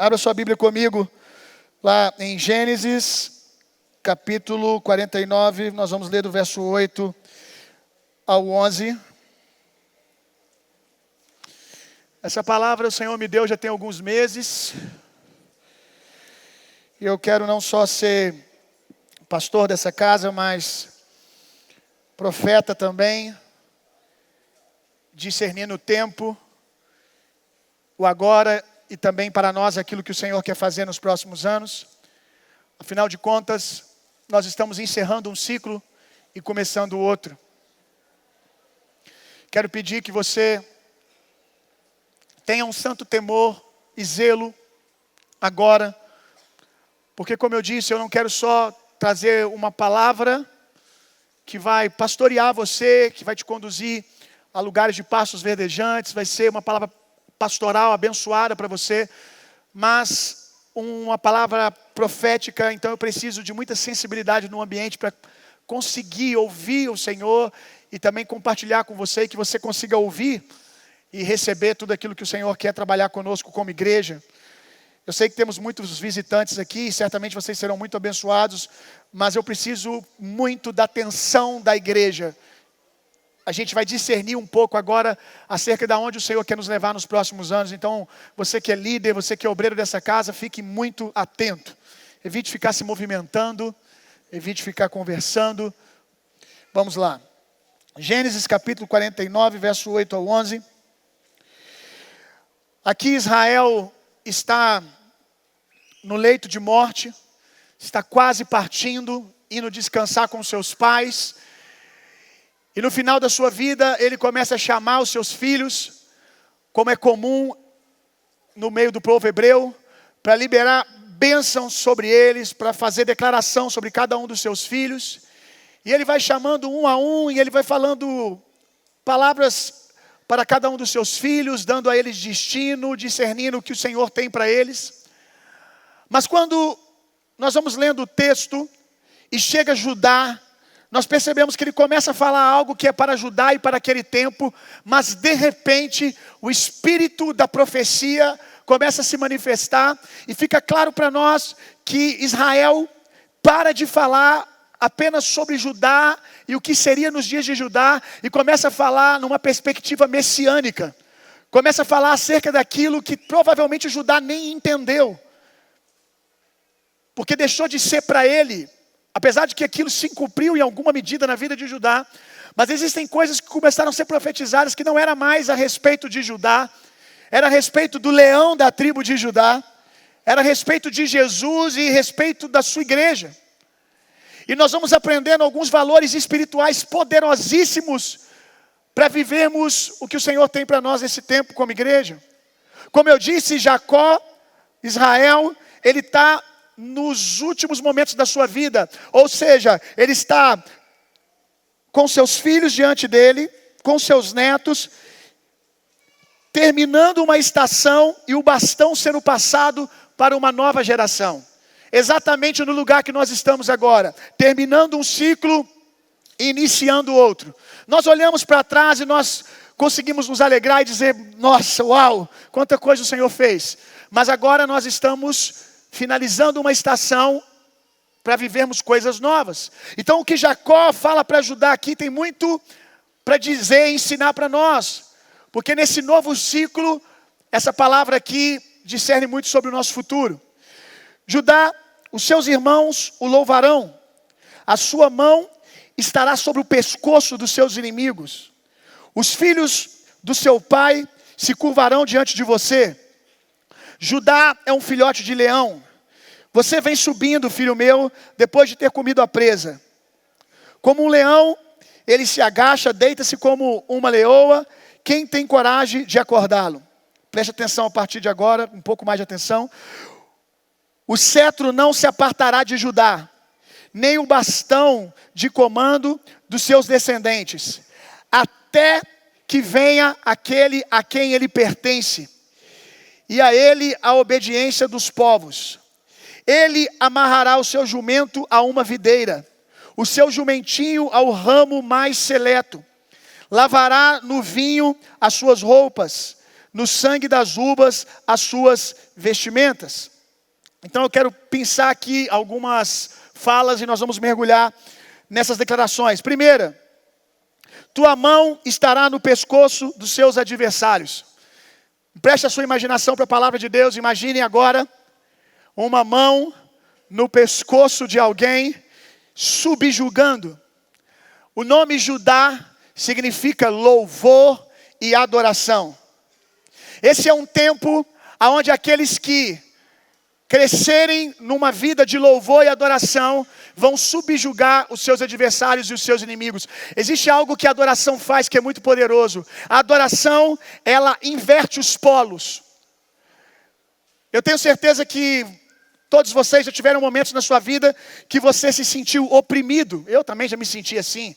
Abra sua Bíblia comigo, lá em Gênesis, capítulo 49, nós vamos ler do verso 8 ao 11. Essa palavra o Senhor me deu já tem alguns meses. E eu quero não só ser pastor dessa casa, mas profeta também, discernindo o tempo, o agora e também para nós aquilo que o Senhor quer fazer nos próximos anos. Afinal de contas, nós estamos encerrando um ciclo e começando outro. Quero pedir que você tenha um santo temor e zelo agora, porque como eu disse, eu não quero só trazer uma palavra que vai pastorear você, que vai te conduzir a lugares de pastos verdejantes, vai ser uma palavra pastoral abençoada para você, mas uma palavra profética. Então eu preciso de muita sensibilidade no ambiente para conseguir ouvir o Senhor e também compartilhar com você, e que você consiga ouvir e receber tudo aquilo que o Senhor quer trabalhar conosco como igreja. Eu sei que temos muitos visitantes aqui, e certamente vocês serão muito abençoados, mas eu preciso muito da atenção da igreja. A gente vai discernir um pouco agora acerca de onde o Senhor quer nos levar nos próximos anos. Então, você que é líder, você que é obreiro dessa casa, fique muito atento. Evite ficar se movimentando, evite ficar conversando. Vamos lá. Gênesis capítulo 49, verso 8 ao 11. Aqui Israel está no leito de morte, está quase partindo, indo descansar com seus pais. E no final da sua vida, ele começa a chamar os seus filhos, como é comum no meio do povo hebreu, para liberar bênçãos sobre eles, para fazer declaração sobre cada um dos seus filhos. E ele vai chamando um a um, e ele vai falando palavras para cada um dos seus filhos, dando a eles destino, discernindo o que o Senhor tem para eles. Mas quando nós vamos lendo o texto e chega Judá, nós percebemos que ele começa a falar algo que é para Judá e para aquele tempo, mas de repente o espírito da profecia começa a se manifestar e fica claro para nós que Israel para de falar apenas sobre Judá e o que seria nos dias de Judá, e começa a falar numa perspectiva messiânica. Começa a falar acerca daquilo que provavelmente Judá nem entendeu, porque deixou de ser para ele, apesar de que aquilo se cumpriu em alguma medida na vida de Judá. Mas existem coisas que começaram a ser profetizadas que não era mais a respeito de Judá, era a respeito do leão da tribo de Judá, era a respeito de Jesus e a respeito da sua igreja. E nós vamos aprendendo alguns valores espirituais poderosíssimos para vivermos o que o Senhor tem para nós nesse tempo como igreja. Como eu disse, Jacó, Israel, ele está nos últimos momentos da sua vida, ou seja, ele está com seus filhos diante dele, com seus netos, terminando uma estação e o bastão sendo passado para uma nova geração. Exatamente no lugar que nós estamos agora, terminando um ciclo e iniciando outro. Nós olhamos para trás e nós conseguimos nos alegrar e dizer: nossa, uau, quanta coisa o Senhor fez. Mas agora nós estamos finalizando uma estação para vivermos coisas novas. Então o que Jacó fala para Judá aqui tem muito para dizer e ensinar para nós. Porque nesse novo ciclo, essa palavra aqui discerne muito sobre o nosso futuro. Judá, os seus irmãos o louvarão. A sua mão estará sobre o pescoço dos seus inimigos. Os filhos do seu pai se curvarão diante de você. Judá é um filhote de leão. Você vem subindo, filho meu, depois de ter comido a presa. Como um leão, ele se agacha, deita-se como uma leoa. Quem tem coragem de acordá-lo? Preste atenção a partir de agora, um pouco mais de atenção. O cetro não se apartará de Judá, nem o bastão de comando dos seus descendentes, até que venha aquele a quem ele pertence, e a ele a obediência dos povos. Ele amarrará o seu jumento a uma videira, o seu jumentinho ao ramo mais seleto. Lavará no vinho as suas roupas, no sangue das uvas as suas vestimentas. Então eu quero pensar aqui algumas falas e nós vamos mergulhar nessas declarações. Primeira, tua mão estará no pescoço dos seus adversários. Preste a sua imaginação para a palavra de Deus. Imaginem agora uma mão no pescoço de alguém subjugando. O nome Judá significa louvor e adoração. Esse é um tempo onde aqueles que crescerem numa vida de louvor e adoração vão subjugar os seus adversários e os seus inimigos. Existe algo que a adoração faz que é muito poderoso. A adoração, ela inverte os polos. Eu tenho certeza que todos vocês já tiveram momentos na sua vida que você se sentiu oprimido. Eu também já me senti assim.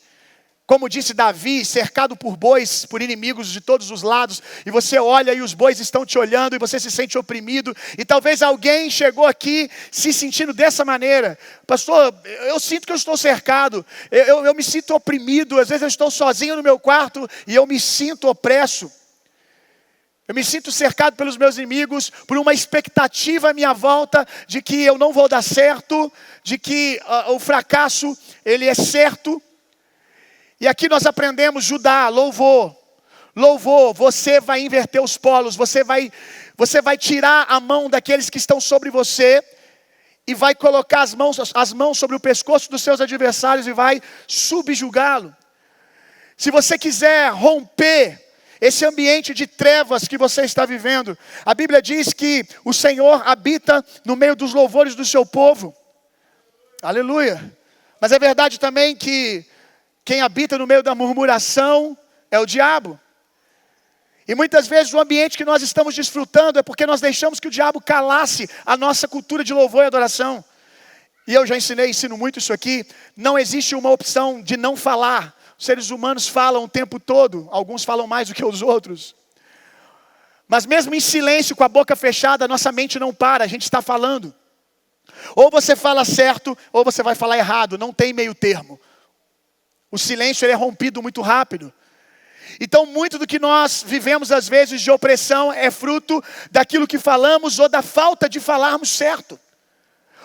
Como disse Davi, cercado por bois, por inimigos de todos os lados, e você olha e os bois estão te olhando e você se sente oprimido, e talvez alguém chegou aqui se sentindo dessa maneira. Pastor, eu sinto que eu estou cercado, eu me sinto oprimido, às vezes eu estou sozinho no meu quarto e eu me sinto opresso. Eu me sinto cercado pelos meus inimigos, por uma expectativa à minha volta de que eu não vou dar certo, de que o fracasso ele é certo. E aqui nós aprendemos Judá, louvor. Louvor, você vai inverter os polos, você vai tirar a mão daqueles que estão sobre você e vai colocar as mãos sobre o pescoço dos seus adversários e vai subjugá-lo. Se você quiser romper esse ambiente de trevas que você está vivendo, a Bíblia diz que o Senhor habita no meio dos louvores do seu povo. Aleluia. Mas é verdade também que quem habita no meio da murmuração é o diabo. E muitas vezes o ambiente que nós estamos desfrutando é porque nós deixamos que o diabo calasse a nossa cultura de louvor e adoração. E eu já ensino muito isso aqui. Não existe uma opção de não falar. Os seres humanos falam o tempo todo. Alguns falam mais do que os outros. Mas mesmo em silêncio, com a boca fechada, a nossa mente não para. A gente está falando. Ou você fala certo, ou você vai falar errado. Não tem meio termo. O silêncio ele é rompido muito rápido. Então muito do que nós vivemos às vezes de opressão é fruto daquilo que falamos ou da falta de falarmos certo.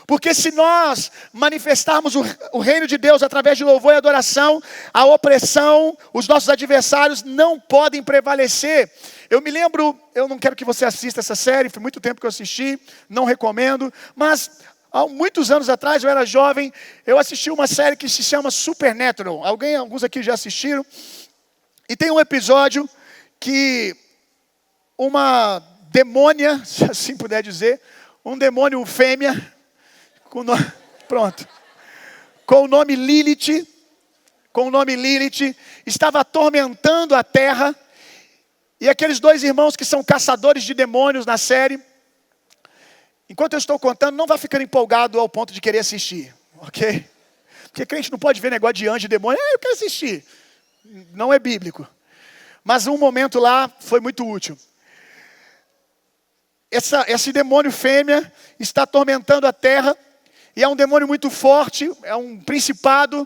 Porque se nós manifestarmos o reino de Deus através de louvor e adoração, a opressão, os nossos adversários não podem prevalecer. Eu me lembro, eu não quero que você assista essa série, foi muito tempo que eu assisti, não recomendo, mas há muitos anos atrás, eu era jovem, eu assisti uma série que se chama Supernatural. Alguns aqui já assistiram. E tem um episódio que uma demônia, se assim puder dizer, um demônio fêmea, com o nome Lilith, estava atormentando a terra. E aqueles dois irmãos que são caçadores de demônios na série, enquanto eu estou contando, não vá ficando empolgado ao ponto de querer assistir, ok? Porque crente não pode ver negócio de anjo e demônio. Eu quero assistir. Não é bíblico. Mas um momento lá foi muito útil. Esse demônio fêmea está atormentando a terra. E é um demônio muito forte, é um principado.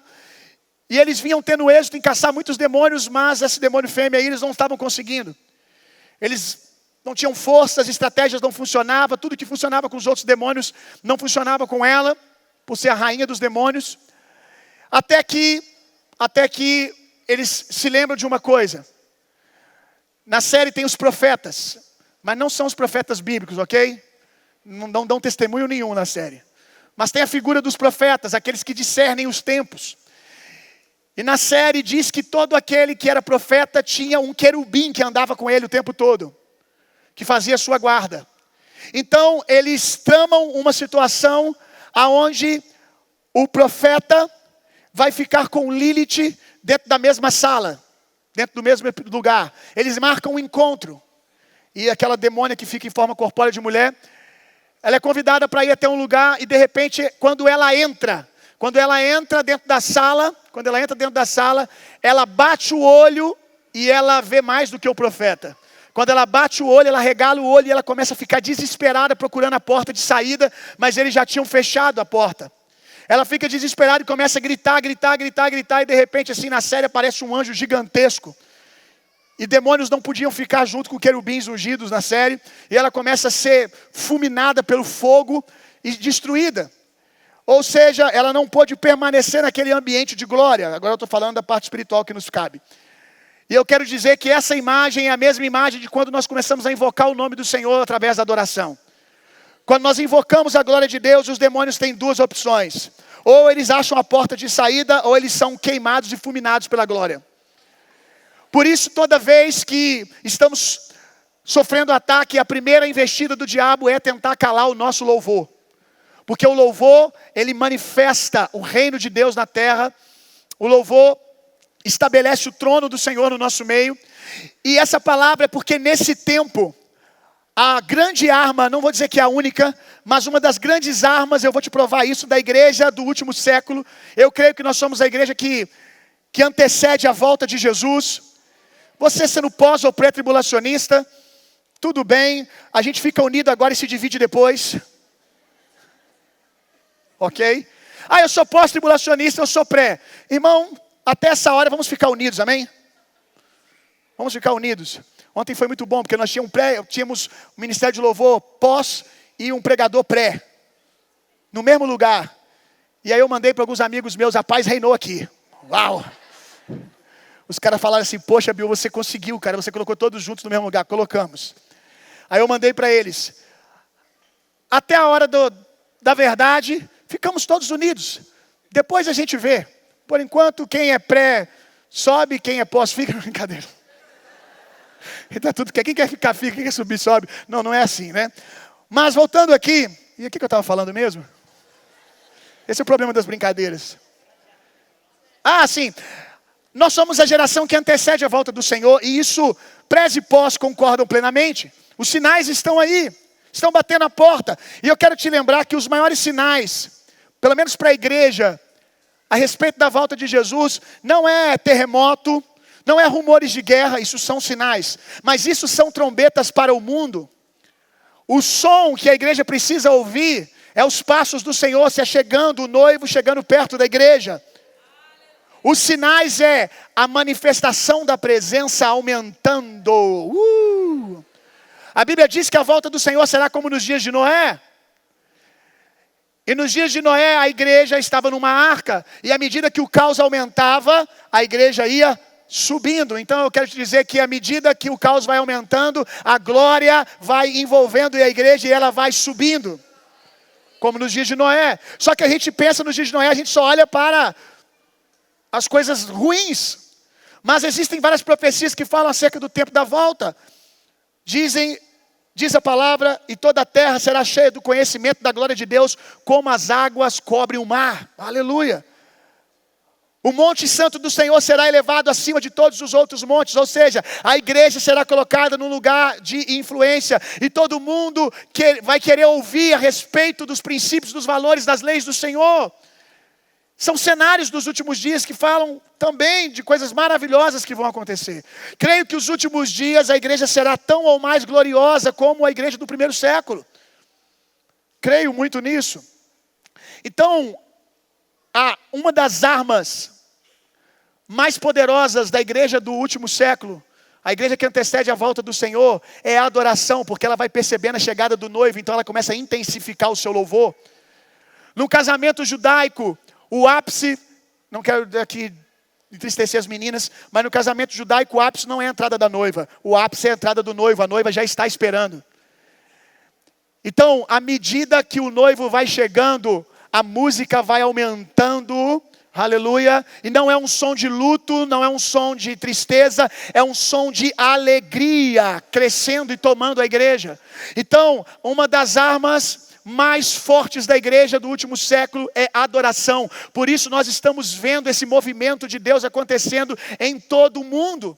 E eles vinham tendo êxito em caçar muitos demônios, mas esse demônio fêmea aí eles não estavam conseguindo. Eles não tinham força, as estratégias não funcionavam, tudo que funcionava com os outros demônios não funcionava com ela, por ser a rainha dos demônios. Até que eles se lembram de uma coisa. Na série tem os profetas, mas não são os profetas bíblicos, ok? Não dão testemunho nenhum na série. Mas tem a figura dos profetas, aqueles que discernem os tempos. E na série diz que todo aquele que era profeta tinha um querubim que andava com ele o tempo todo, que fazia sua guarda. Então eles tramam uma situação aonde o profeta vai ficar com Lilith dentro da mesma sala, dentro do mesmo lugar. Eles marcam um encontro. E aquela demônia que fica em forma corpórea de mulher, ela é convidada para ir até um lugar e de repente, quando ela entra dentro da sala, ela bate o olho e ela vê mais do que o profeta. Quando ela bate o olho, ela regala o olho e ela começa a ficar desesperada procurando a porta de saída, mas eles já tinham fechado a porta. Ela fica desesperada e começa a gritar, e de repente assim na série aparece um anjo gigantesco. e demônios não podiam ficar junto com querubins ungidos na série, e ela começa a ser fulminada pelo fogo e destruída. Ou seja, ela não pôde permanecer naquele ambiente de glória. Agora eu estou falando da parte espiritual que nos cabe. E eu quero dizer que essa imagem é a mesma imagem de quando nós começamos a invocar o nome do Senhor através da adoração. Quando nós invocamos a glória de Deus, os demônios têm duas opções. Ou eles acham a porta de saída, ou eles são queimados e fulminados pela glória. Por isso, toda vez que estamos sofrendo ataque, a primeira investida do diabo é tentar calar o nosso louvor. Porque o louvor, ele manifesta o reino de Deus na terra. O louvor estabelece o trono do Senhor no nosso meio. E essa palavra é porque nesse tempo, a grande arma, não vou dizer que é a única, mas uma das grandes armas, eu vou te provar isso, da igreja do último século. Eu creio que nós somos a igreja que antecede a volta de Jesus. Você sendo pós ou pré-tribulacionista, tudo bem, a gente fica unido agora e se divide depois. Ok? Eu sou pós-tribulacionista, eu sou pré. Irmão, até essa hora vamos ficar unidos, amém? Vamos ficar unidos. Ontem foi muito bom, porque nós tínhamos um ministério de louvor pós e um pregador pré. No mesmo lugar. E aí eu mandei para alguns amigos meus, a paz reinou aqui. Uau! Os caras falaram assim, poxa, Bill, você conseguiu, cara, você colocou todos juntos no mesmo lugar. Colocamos. Aí eu mandei para eles. Até a hora da verdade, ficamos todos unidos. Depois a gente vê. Por enquanto, quem é pré sobe, quem é pós fica. Brincadeira. Então, quem quer ficar fica, quem quer subir sobe. Não é assim, né? Mas voltando aqui, e o que eu estava falando mesmo? Esse é o problema das brincadeiras. Sim. Nós somos a geração que antecede a volta do Senhor, e isso, pré e pós concordam plenamente. Os sinais estão aí, estão batendo a porta. E eu quero te lembrar que os maiores sinais, pelo menos para a igreja, a respeito da volta de Jesus, não é terremoto, não é rumores de guerra, isso são sinais. Mas isso são trombetas para o mundo. O som que a igreja precisa ouvir é os passos do Senhor se achegando, o noivo chegando perto da igreja. Os sinais é a manifestação da presença aumentando. A Bíblia diz que a volta do Senhor será como nos dias de Noé. E nos dias de Noé a igreja estava numa arca. E à medida que o caos aumentava, a igreja ia subindo. Então eu quero te dizer que à medida que o caos vai aumentando, a glória vai envolvendo a igreja e ela vai subindo. Como nos dias de Noé. Só que a gente pensa nos dias de Noé, a gente só olha para as coisas ruins. Mas existem várias profecias que falam acerca do tempo da volta. Diz a palavra, e toda a terra será cheia do conhecimento da glória de Deus, como as águas cobrem o mar. Aleluia. O monte santo do Senhor será elevado acima de todos os outros montes. Ou seja, a igreja será colocada num lugar de influência. E todo mundo vai querer ouvir a respeito dos princípios, dos valores, das leis do Senhor. São cenários dos últimos dias que falam também de coisas maravilhosas que vão acontecer. Creio que os últimos dias a igreja será tão ou mais gloriosa como a igreja do primeiro século. Creio muito nisso. Então, uma das armas mais poderosas da igreja do último século, a igreja que antecede a volta do Senhor, é a adoração, porque ela vai percebendo a chegada do noivo, então ela começa a intensificar o seu louvor. No casamento judaico, o ápice, não quero aqui entristecer as meninas, mas no casamento judaico o ápice não é a entrada da noiva. O ápice é a entrada do noivo, a noiva já está esperando. Então, à medida que o noivo vai chegando, a música vai aumentando, aleluia. E não é um som de luto, não é um som de tristeza, é um som de alegria, crescendo e tomando a igreja. Então, uma das armas mais fortes da igreja do último século é a adoração. Por isso nós estamos vendo esse movimento de Deus acontecendo em todo o mundo.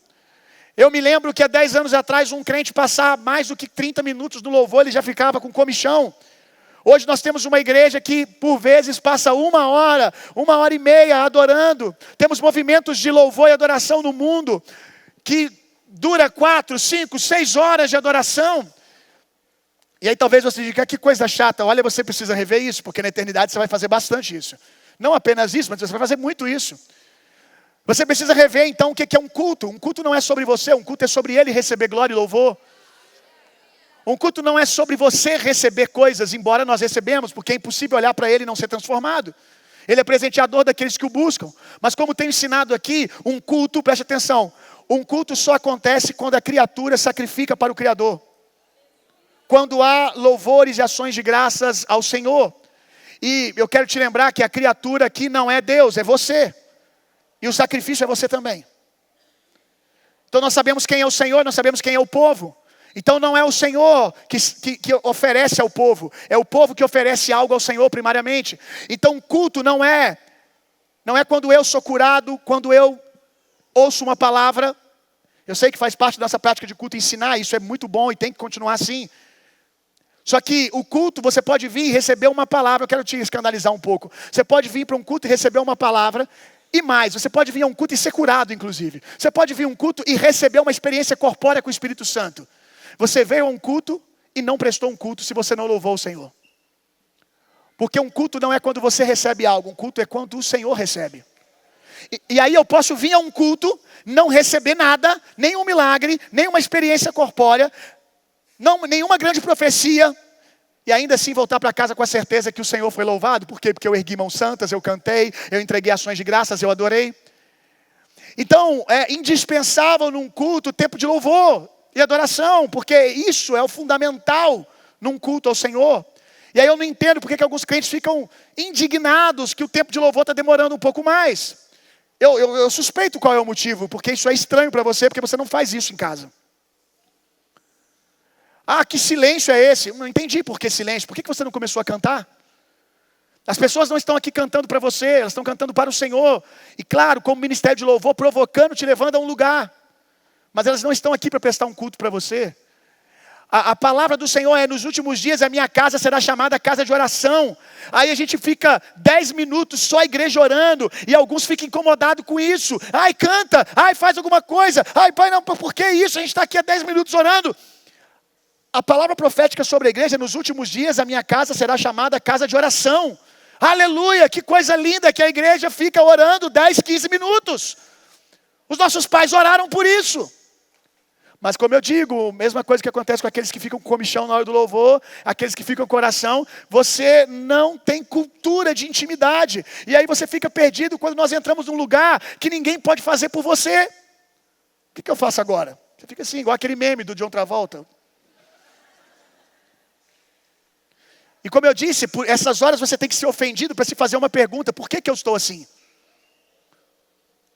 Eu me lembro que há 10 anos atrás um crente passar mais do que 30 minutos no louvor, ele já ficava com comichão. Hoje nós temos uma igreja que por vezes passa 1h30 adorando. Temos movimentos de louvor e adoração no mundo que dura 4, 5, 6 horas de adoração. E aí talvez você diga, que coisa chata. Olha, você precisa rever isso, porque na eternidade você vai fazer bastante isso. Não apenas isso, mas você vai fazer muito isso. Você precisa rever então o que é um culto. Um culto não é sobre você, um culto é sobre Ele receber glória e louvor. Um culto não é sobre você receber coisas, embora nós recebemos, porque é impossível olhar para Ele e não ser transformado. Ele é presenteador daqueles que o buscam. Mas como tenho ensinado aqui, um culto, preste atenção, um culto só acontece quando a criatura sacrifica para o Criador. Quando há louvores e ações de graças ao Senhor. E eu quero te lembrar que a criatura aqui não é Deus, é você. E o sacrifício é você também. Então nós sabemos quem é o Senhor, nós sabemos quem é o povo. Então não é o Senhor que oferece ao povo, é o povo que oferece algo ao Senhor primariamente. Então culto não é quando eu sou curado, quando eu ouço uma palavra. Eu sei que faz parte da nossa prática de culto ensinar, isso é muito bom e tem que continuar assim. Só que o culto, você pode vir e receber uma palavra, eu quero te escandalizar um pouco. Você pode vir para um culto e receber uma palavra, e mais, você pode vir a um culto e ser curado, inclusive. Você pode vir a um culto e receber uma experiência corpórea com o Espírito Santo. Você veio a um culto e não prestou um culto se você não louvou o Senhor. Porque um culto não é quando você recebe algo, um culto é quando o Senhor recebe. E aí eu posso vir a um culto, não receber nada, nenhum milagre, nenhuma experiência corpórea, nenhuma grande profecia, e ainda assim voltar para casa com a certeza que o Senhor foi louvado. Por quê? Porque eu ergui mãos santas, eu cantei, eu entreguei ações de graças, eu adorei. Então é indispensável num culto o tempo de louvor e adoração, porque isso é o fundamental num culto ao Senhor. E aí eu não entendo porque que alguns crentes ficam indignados que o tempo de louvor está demorando um pouco mais. Eu suspeito qual é o motivo, porque isso é estranho para você, porque você não faz isso em casa. Ah, que silêncio é esse? Eu não entendi por que silêncio. Por que você não começou a cantar? As pessoas não estão aqui cantando para você, elas estão cantando para o Senhor. E claro, como ministério de louvor, provocando, te levando a um lugar. Mas elas não estão aqui para prestar um culto para você. A palavra do Senhor é: nos últimos dias a minha casa será chamada casa de oração. Aí a gente fica 10 minutos só a igreja orando, e alguns ficam incomodados com isso. Ai, canta, ai, faz alguma coisa. Ai, pai, não, por que isso? A gente está aqui há 10 minutos orando. A palavra profética sobre a igreja: nos últimos dias a minha casa será chamada casa de oração. Aleluia, que coisa linda que a igreja fica orando 10, 15 minutos. Os nossos pais oraram por isso. Mas como eu digo, mesma coisa que acontece com aqueles que ficam com comichão na hora do louvor, aqueles que ficam com coração, você não tem cultura de intimidade. E aí você fica perdido quando nós entramos num lugar que ninguém pode fazer por você. O que eu faço agora? Você fica assim, igual aquele meme do John Travolta. E como eu disse, por essas horas você tem que ser ofendido para se fazer uma pergunta: por que eu estou assim?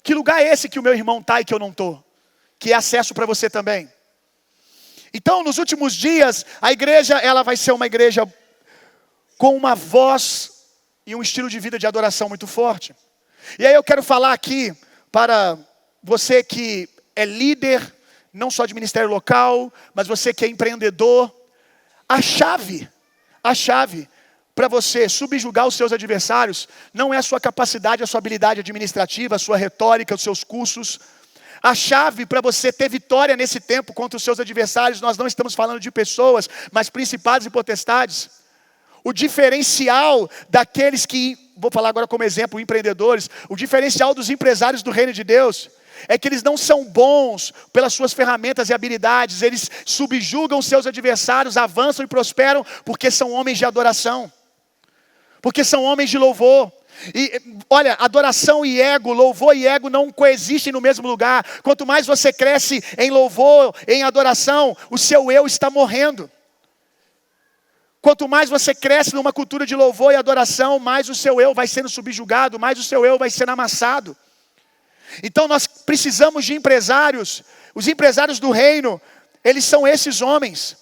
Que lugar é esse que o meu irmão está e que eu não estou? Que é acesso para você também. Então, nos últimos dias, a igreja ela vai ser uma igreja com uma voz e um estilo de vida de adoração muito forte. E aí eu quero falar aqui para você que é líder, não só de ministério local, mas você que é empreendedor. A chave para você subjugar os seus adversários não é a sua capacidade, a sua habilidade administrativa, a sua retórica, os seus cursos. A chave para você ter vitória nesse tempo contra os seus adversários, nós não estamos falando de pessoas, mas principados e potestades. O diferencial daqueles que, vou falar agora como exemplo, empreendedores, o diferencial dos empresários do reino de Deus é que eles não são bons pelas suas ferramentas e habilidades, eles subjugam seus adversários, avançam e prosperam porque são homens de adoração, porque são homens de louvor. E olha, adoração e ego, louvor e ego não coexistem no mesmo lugar. Quanto mais você cresce em louvor, em adoração, o seu eu está morrendo. Quanto mais você cresce numa cultura de louvor e adoração, mais o seu eu vai sendo subjugado, mais o seu eu vai sendo amassado. Então nós precisamos de empresários. Os empresários do reino, eles são esses homens,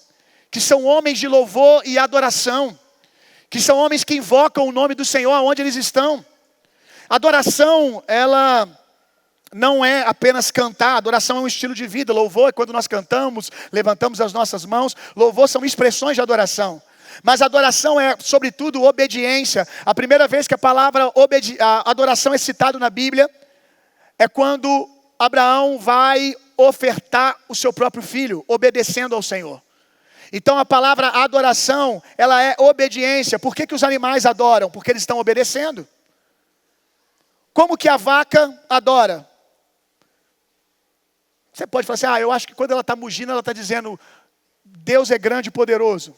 que são homens de louvor e adoração, que são homens que invocam o nome do Senhor aonde eles estão. Adoração, ela não é apenas cantar. Adoração é um estilo de vida. Louvor é quando nós cantamos, levantamos as nossas mãos. Louvor são expressões de adoração. Mas adoração é, sobretudo, obediência. A primeira vez que a palavra adoração é citada na Bíblia é quando Abraão vai ofertar o seu próprio filho, obedecendo ao Senhor. Então a palavra adoração, ela é obediência. Por que os animais adoram? Porque eles estão obedecendo. Como que a vaca adora? Você pode falar assim, eu acho que quando ela está mugindo, ela está dizendo, Deus é grande e poderoso.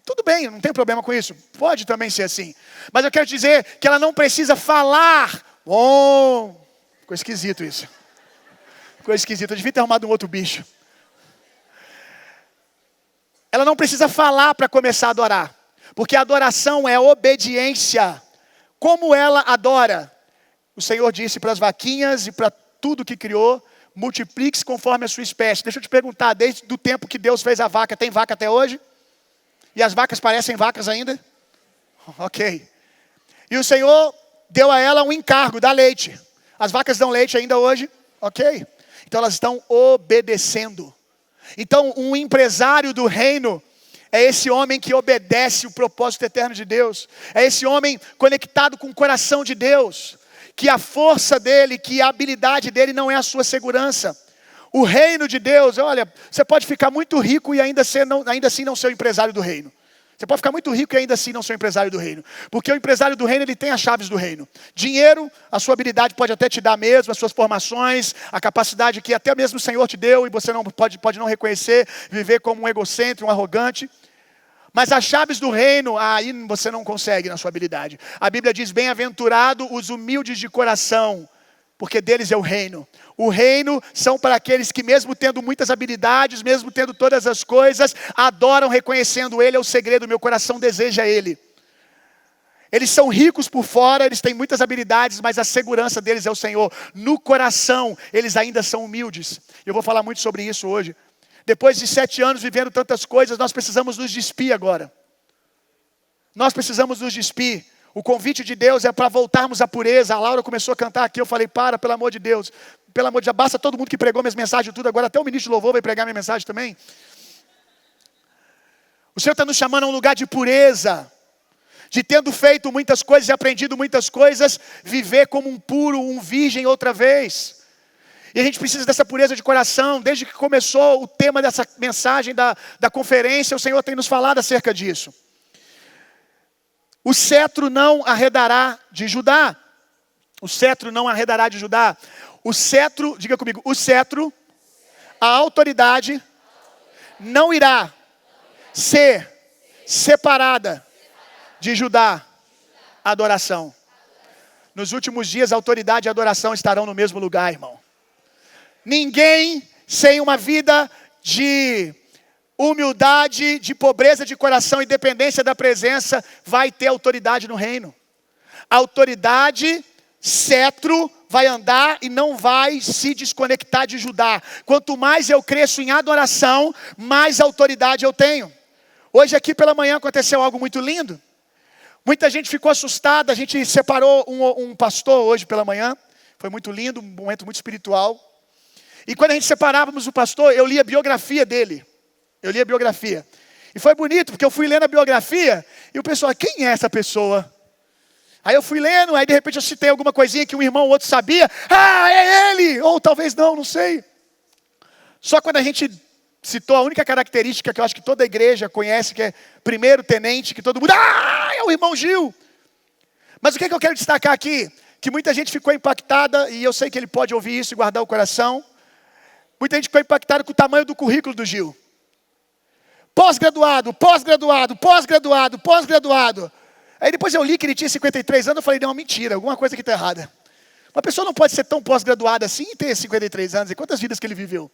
Tudo bem, não tem problema com isso. Pode também ser assim. Mas eu quero dizer que ela não precisa falar. Ficou esquisito isso. Ficou esquisito. Eu devia ter arrumado um outro bicho. Ela não precisa falar para começar a adorar. Porque a adoração é obediência. Como ela adora? O Senhor disse para as vaquinhas e para tudo que criou, multiplique-se conforme a sua espécie. Deixa eu te perguntar, desde o tempo que Deus fez a vaca, tem vaca até hoje? E as vacas parecem vacas ainda? Ok. E o Senhor deu a ela um encargo, dar leite. As vacas dão leite ainda hoje? Ok. Então elas estão obedecendo. Então um empresário do reino é esse homem que obedece o propósito eterno de Deus. É esse homem conectado com o coração de Deus. Que a força dele, que a habilidade dele não é a sua segurança. O reino de Deus, olha, você pode ficar muito rico e ainda assim não ser o empresário do reino. Você pode ficar muito rico e ainda assim não ser o empresário do reino. Porque o empresário do reino, ele tem as chaves do reino. Dinheiro, a sua habilidade pode até te dar mesmo, as suas formações, a capacidade que até mesmo o Senhor te deu e você não pode não reconhecer, viver como um egocêntrico, um arrogante. Mas as chaves do reino, aí você não consegue na sua habilidade. A Bíblia diz, bem-aventurado os humildes de coração, porque deles é o reino. O reino são para aqueles que mesmo tendo muitas habilidades, mesmo tendo todas as coisas, adoram reconhecendo Ele é o segredo, meu coração deseja Ele. Eles são ricos por fora, eles têm muitas habilidades, mas a segurança deles é o Senhor. No coração, eles ainda são humildes. Eu vou falar muito sobre isso hoje. Depois de 7 anos vivendo tantas coisas, nós precisamos nos despir agora. Nós precisamos nos despir. O convite de Deus é para voltarmos à pureza. A Laura começou a cantar aqui, eu falei, pelo amor de Deus. Pelo amor de Deus, basta todo mundo que pregou minhas mensagens tudo, agora até o ministro de louvor vai pregar minha mensagem também. O Senhor está nos chamando a um lugar de pureza. De tendo feito muitas coisas e aprendido muitas coisas, viver como um puro, um virgem outra vez. E a gente precisa dessa pureza de coração. Desde que começou o tema dessa mensagem da conferência, o Senhor tem nos falado acerca disso. O cetro não arredará de Judá. O cetro não arredará de Judá. O cetro, diga comigo, o cetro, a autoridade, não irá ser separada de Judá. Adoração. Nos últimos dias, a autoridade e a adoração estarão no mesmo lugar, irmão. Ninguém sem uma vida de humildade, de pobreza de coração e dependência da presença vai ter autoridade no reino. Autoridade, cetro, vai andar e não vai se desconectar de Judá. Quanto mais eu cresço em adoração, mais autoridade eu tenho. Hoje aqui pela manhã aconteceu algo muito lindo. Muita gente ficou assustada, a gente separou um pastor hoje pela manhã. Foi muito lindo, um momento muito espiritual. E quando a gente separávamos o pastor, eu li a biografia dele. Eu li a biografia. E foi bonito, porque eu fui lendo a biografia, e o pessoal, quem é essa pessoa? Aí eu fui lendo, aí de repente eu citei alguma coisinha que um irmão ou outro sabia. É ele! Ou talvez não sei. Só quando a gente citou a única característica que eu acho que toda igreja conhece, que é primeiro tenente, que todo mundo, é o irmão Gil. Mas o que eu quero destacar aqui? Que muita gente ficou impactada, e eu sei que ele pode ouvir isso e guardar o coração. Muita gente ficou impactada com o tamanho do currículo do Gil. Pós-graduado, pós-graduado, pós-graduado, pós-graduado. Aí depois eu li que ele tinha 53 anos, eu falei, não, mentira, alguma coisa aqui está errada. Uma pessoa não pode ser tão pós-graduada assim e ter 53 anos. E quantas vidas que ele viveu?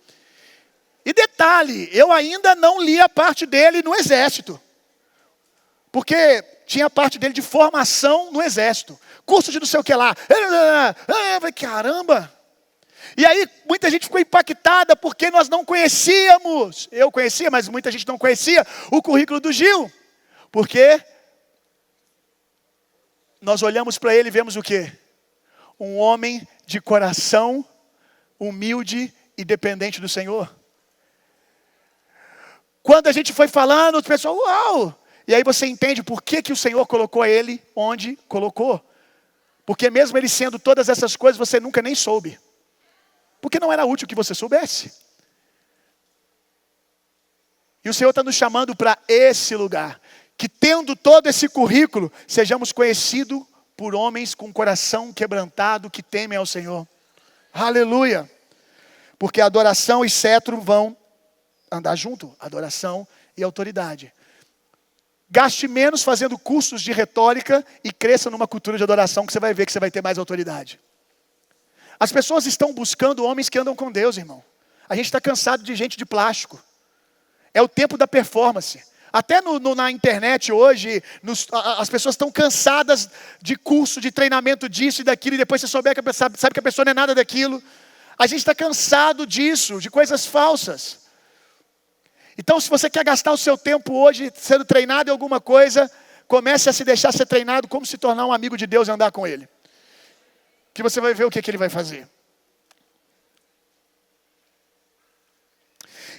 E detalhe, eu ainda não li a parte dele no exército. Porque tinha a parte dele de formação no exército. Curso de não sei o que lá. Eu falei, caramba. E aí muita gente ficou impactada porque nós não conhecíamos. Eu conhecia, mas muita gente não conhecia o currículo do Gil. Porque nós olhamos para ele e vemos o quê? Um homem de coração humilde e dependente do Senhor. Quando a gente foi falando, o pessoal, uau! E aí você entende por que o Senhor colocou ele onde colocou. Porque mesmo ele sendo todas essas coisas, você nunca nem soube. Porque não era útil que você soubesse. E o Senhor está nos chamando para esse lugar. Que tendo todo esse currículo, sejamos conhecidos por homens com coração quebrantado que temem ao Senhor. Aleluia. Porque adoração e cetro vão andar junto, adoração e autoridade. Gaste menos fazendo cursos de retórica e cresça numa cultura de adoração que você vai ver que você vai ter mais autoridade. As pessoas estão buscando homens que andam com Deus, irmão. A gente está cansado de gente de plástico. É o tempo da performance. Até na internet hoje, as pessoas estão cansadas de curso, de treinamento disso e daquilo, e depois você sabe que a pessoa não é nada daquilo. A gente está cansado disso, de coisas falsas. Então, se você quer gastar o seu tempo hoje sendo treinado em alguma coisa, comece a se deixar ser treinado como se tornar um amigo de Deus e andar com Ele. Que você vai ver o que Ele vai fazer.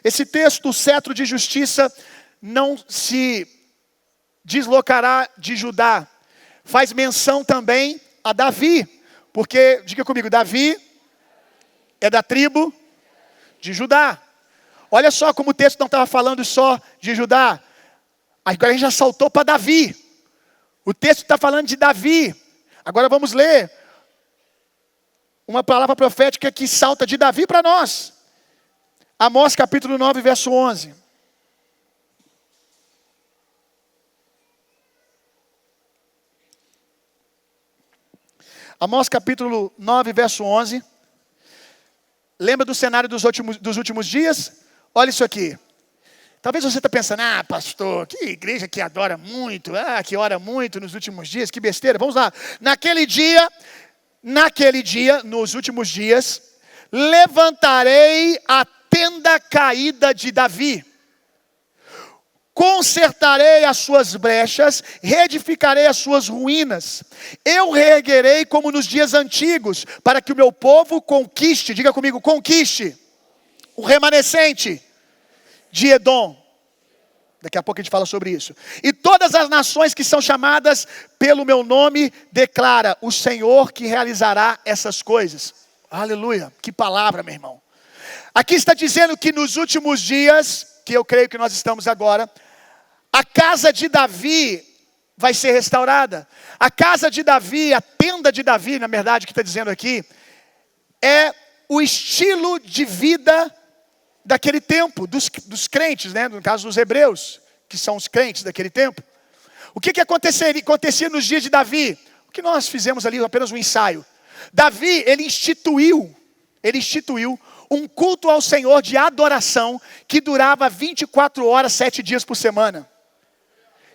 Esse texto, o cetro de justiça, não se deslocará de Judá. Faz menção também a Davi. Porque, diga comigo, Davi é da tribo de Judá. Olha só como o texto não estava falando só de Judá. Agora a gente já saltou para Davi. O texto está falando de Davi. Agora vamos ler uma palavra profética que salta de Davi para nós. Amós capítulo 9, verso 11. Amós capítulo 9, verso 11. Lembra do cenário dos últimos dias? Olha isso aqui. Talvez você está pensando, pastor, que igreja que adora muito, que ora muito nos últimos dias, que besteira. Vamos lá. Naquele dia, nos últimos dias, levantarei a tenda caída de Davi. Consertarei as suas brechas, reedificarei as suas ruínas. Eu reerguerei como nos dias antigos, para que o meu povo conquiste, diga comigo, conquiste, o remanescente de Edom. Daqui a pouco a gente fala sobre isso. E todas as nações que são chamadas pelo meu nome, declara o Senhor que realizará essas coisas. Aleluia, que palavra, meu irmão. Aqui está dizendo que nos últimos dias, que eu creio que nós estamos agora, a casa de Davi vai ser restaurada. A casa de Davi, a tenda de Davi, na verdade, que está dizendo aqui, é o estilo de vida daquele tempo, dos crentes, né? No caso dos hebreus, que são os crentes daquele tempo. O que acontecia nos dias de Davi? O que nós fizemos ali, apenas um ensaio. Davi, ele instituiu um culto ao Senhor de adoração que durava 24 horas, 7 dias por semana.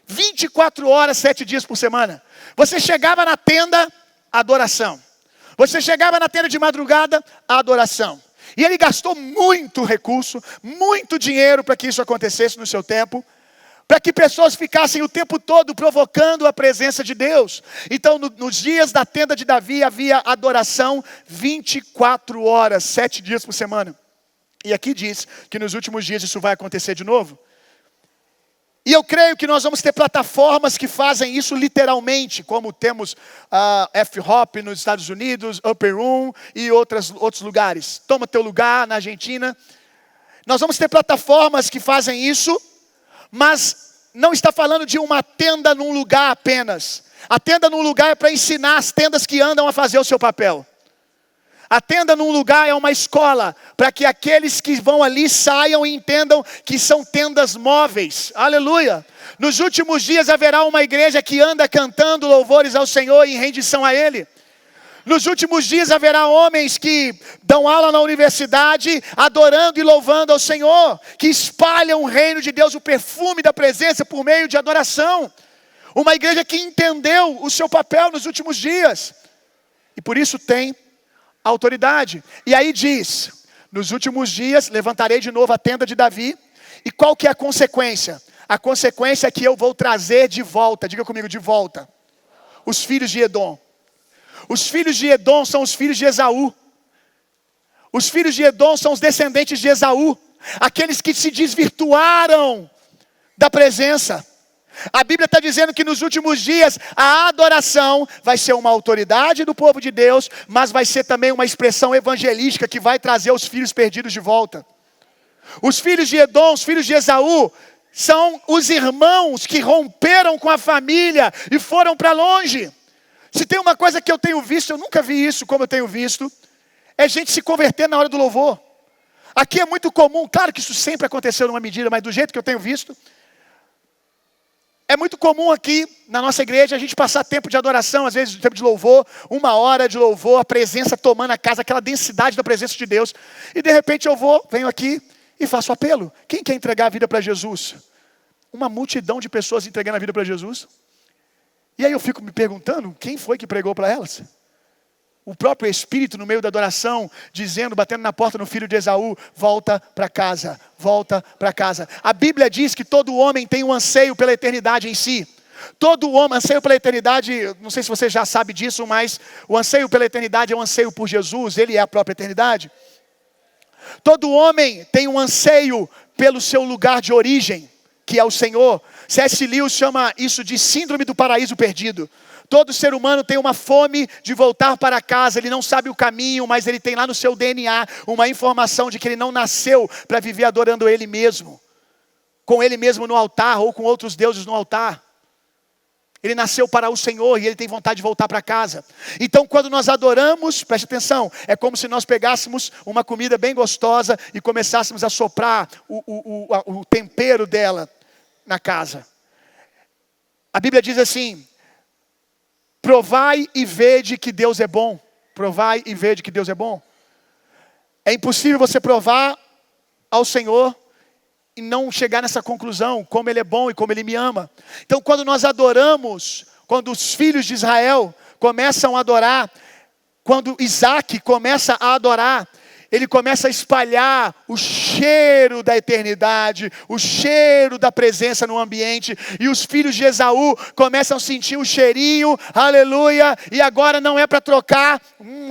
24 horas, 7 dias por semana. Você chegava na tenda, adoração. Você chegava na tenda de madrugada, adoração. E ele gastou muito recurso, muito dinheiro para que isso acontecesse no seu tempo, para que pessoas ficassem o tempo todo provocando a presença de Deus. Então, nos dias da tenda de Davi, havia adoração 24 horas, 7 dias por semana. E aqui diz que nos últimos dias isso vai acontecer de novo. E eu creio que nós vamos ter plataformas que fazem isso literalmente, como temos F-Hop nos Estados Unidos, Upper Room e outros lugares. Toma teu lugar na Argentina. Nós vamos ter plataformas que fazem isso, mas não está falando de uma tenda num lugar apenas. A tenda num lugar é para ensinar as tendas que andam a fazer o seu papel. A tenda num lugar é uma escola, para que aqueles que vão ali saiam e entendam que são tendas móveis. Aleluia! Nos últimos dias haverá uma igreja que anda cantando louvores ao Senhor em rendição a Ele. Nos últimos dias haverá homens que dão aula na universidade, adorando e louvando ao Senhor, que espalham o reino de Deus, o perfume da presença por meio de adoração. Uma igreja que entendeu o seu papel nos últimos dias. E por isso tem autoridade. E aí diz, nos últimos dias levantarei de novo a tenda de Davi. E qual que é a consequência? A consequência é que eu vou trazer de volta, diga comigo, de volta, os filhos de Edom. Os filhos de Edom são os filhos de Esaú. Os filhos de Edom são os descendentes de Esaú, aqueles que se desvirtuaram da presença. A Bíblia está dizendo que nos últimos dias a adoração vai ser uma autoridade do povo de Deus, mas vai ser também uma expressão evangelística que vai trazer os filhos perdidos de volta. Os filhos de Edom, os filhos de Esaú, são os irmãos que romperam com a família e foram para longe. Se tem uma coisa que eu tenho visto, eu nunca vi isso como eu tenho visto, é gente se converter na hora do louvor. Aqui é muito comum, claro que isso sempre aconteceu numa medida, mas do jeito que eu tenho visto, é muito comum aqui na nossa igreja a gente passar tempo de adoração, às vezes tempo de louvor, 1 hora de louvor, a presença tomando a casa, aquela densidade da presença de Deus. E de repente venho aqui e faço apelo. Quem quer entregar a vida para Jesus? Uma multidão de pessoas entregando a vida para Jesus. E aí eu fico me perguntando, quem foi que pregou para elas? O próprio Espírito no meio da adoração, dizendo, batendo na porta no filho de Esaú, volta para casa, volta para casa. A Bíblia diz que todo homem tem um anseio pela eternidade em si. Todo homem, anseio pela eternidade, não sei se você já sabe disso, mas o anseio pela eternidade é um anseio por Jesus, Ele é a própria eternidade. Todo homem tem um anseio pelo seu lugar de origem, que é o Senhor. C.S. Lewis chama isso de síndrome do paraíso perdido. Todo ser humano tem uma fome de voltar para casa, ele não sabe o caminho, mas ele tem lá no seu DNA uma informação de que ele não nasceu para viver adorando ele mesmo, com ele mesmo no altar ou com outros deuses no altar. Ele nasceu para o Senhor e ele tem vontade de voltar para casa. Então quando nós adoramos, preste atenção, é como se nós pegássemos uma comida bem gostosa e começássemos a soprar o tempero dela na casa. A Bíblia diz assim: provai e vede que Deus é bom. Provai e vede que Deus é bom. É impossível você provar ao Senhor e não chegar nessa conclusão, como Ele é bom e como Ele me ama. Então quando nós adoramos, quando os filhos de Israel começam a adorar, quando Isaac começa a adorar, ele começa a espalhar o cheiro da eternidade, o cheiro da presença no ambiente, e os filhos de Esaú começam a sentir o cheirinho, aleluia, e agora não é para trocar,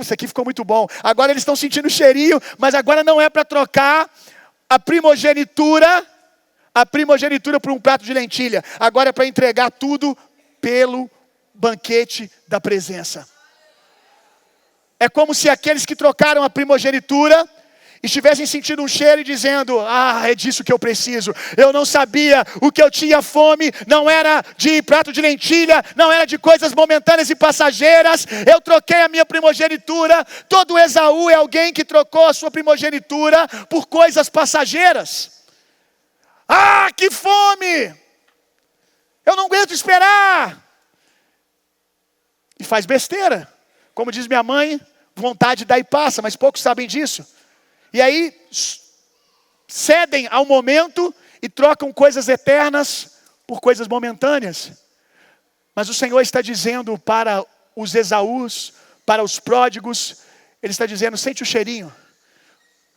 isso aqui ficou muito bom, agora eles estão sentindo o cheirinho, mas agora não é para trocar a primogenitura por um prato de lentilha, agora é para entregar tudo pelo banquete da presença. É como se aqueles que trocaram a primogenitura estivessem sentindo um cheiro e dizendo: é disso que eu preciso. Eu não sabia, o que eu tinha fome não era de prato de lentilha, não era de coisas momentâneas e passageiras. Eu troquei a minha primogenitura. Todo Esaú é alguém que trocou a sua primogenitura por coisas passageiras. Que fome! Eu não aguento esperar. E faz besteira. Como diz minha mãe, vontade dá e passa, mas poucos sabem disso. E aí, cedem ao momento e trocam coisas eternas por coisas momentâneas. Mas o Senhor está dizendo para os Esaús, para os pródigos, Ele está dizendo: sente o cheirinho.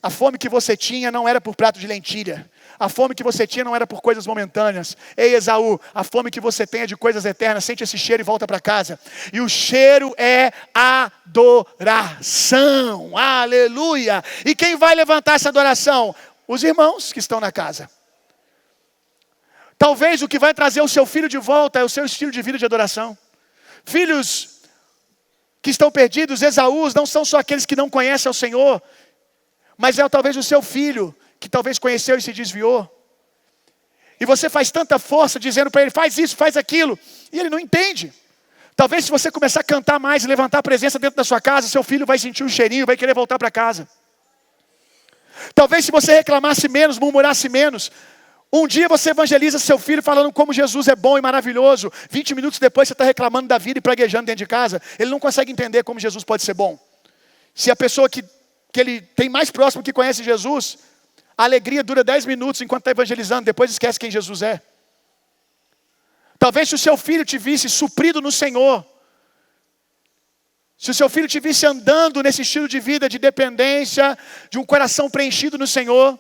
A fome que você tinha não era por prato de lentilha. A fome que você tinha não era por coisas momentâneas. Ei, Esaú, a fome que você tem é de coisas eternas. Sente esse cheiro e volta para casa. E o cheiro é adoração. Aleluia. E quem vai levantar essa adoração? Os irmãos que estão na casa. Talvez o que vai trazer o seu filho de volta é o seu estilo de vida de adoração. Filhos que estão perdidos, Esaús, não são só aqueles que não conhecem ao Senhor, mas é talvez o seu filho, que talvez conheceu e se desviou. E você faz tanta força dizendo para ele: faz isso, faz aquilo, e ele não entende. Talvez se você começar a cantar mais e levantar a presença dentro da sua casa, seu filho vai sentir um cheirinho, vai querer voltar para casa. Talvez se você reclamasse menos, murmurasse menos, um dia você evangeliza seu filho falando como Jesus é bom e maravilhoso. 20 minutos depois você está reclamando da vida e praguejando dentro de casa. Ele não consegue entender como Jesus pode ser bom. Se a pessoa que ele tem mais próximo que conhece Jesus, a alegria dura 10 minutos enquanto está evangelizando, depois esquece quem Jesus é. Talvez se o seu filho te visse suprido no Senhor, se o seu filho te visse andando nesse estilo de vida de dependência, de um coração preenchido no Senhor,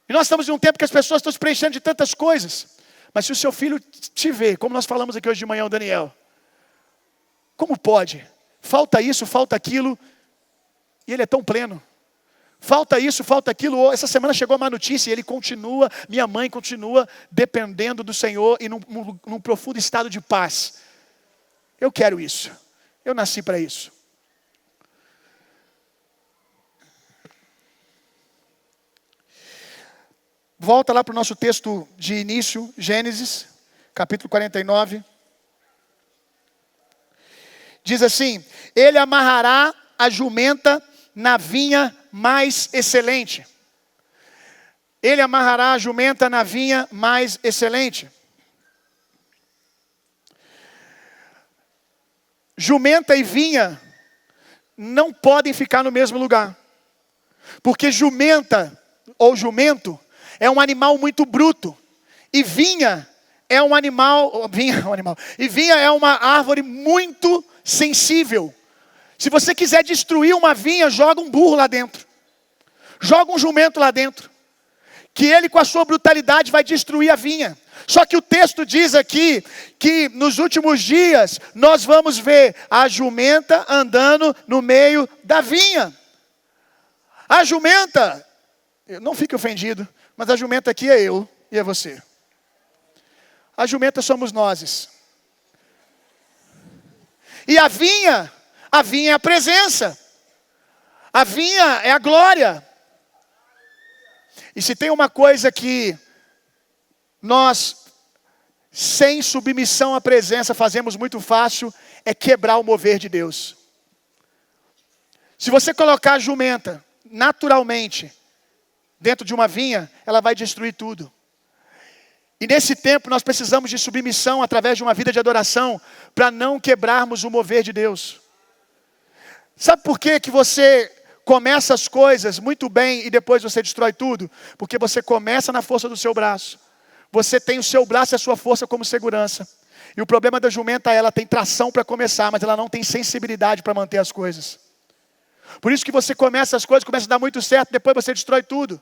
e nós estamos em um tempo que as pessoas estão se preenchendo de tantas coisas, mas se o seu filho te vê, como nós falamos aqui hoje de manhã, o Daniel, como pode? Falta isso, falta aquilo, e ele é tão pleno. Falta isso, falta aquilo. Essa semana chegou uma notícia e ele continua, minha mãe continua dependendo do Senhor e num profundo estado de paz. Eu quero isso. Eu nasci para isso. Volta lá para o nosso texto de início, Gênesis, capítulo 49. Diz assim: ele amarrará a jumenta na vinha mais excelente. Ele amarrará a jumenta na vinha mais excelente. Jumenta e vinha não podem ficar no mesmo lugar. Porque jumenta ou jumento é um animal muito bruto. E vinha é um animal, e vinha é uma árvore muito sensível. Se você quiser destruir uma vinha, joga um burro lá dentro. Joga um jumento lá dentro. Que ele com a sua brutalidade vai destruir a vinha. Só que o texto diz aqui que nos últimos dias nós vamos ver a jumenta andando no meio da vinha. A jumenta, não fique ofendido, mas a jumenta aqui é eu e é você. A jumenta somos nós. E a vinha é a presença. A vinha é a glória. E se tem uma coisa que nós, sem submissão à presença, fazemos muito fácil, é quebrar o mover de Deus. Se você colocar a jumenta, naturalmente, dentro de uma vinha, ela vai destruir tudo. E nesse tempo nós precisamos de submissão através de uma vida de adoração, para não quebrarmos o mover de Deus. Sabe por que você começa as coisas muito bem e depois você destrói tudo? Porque você começa na força do seu braço. Você tem o seu braço e a sua força como segurança. E o problema da jumenta é ela tem tração para começar, mas ela não tem sensibilidade para manter as coisas. Por isso que você começa as coisas, começa a dar muito certo, depois você destrói tudo.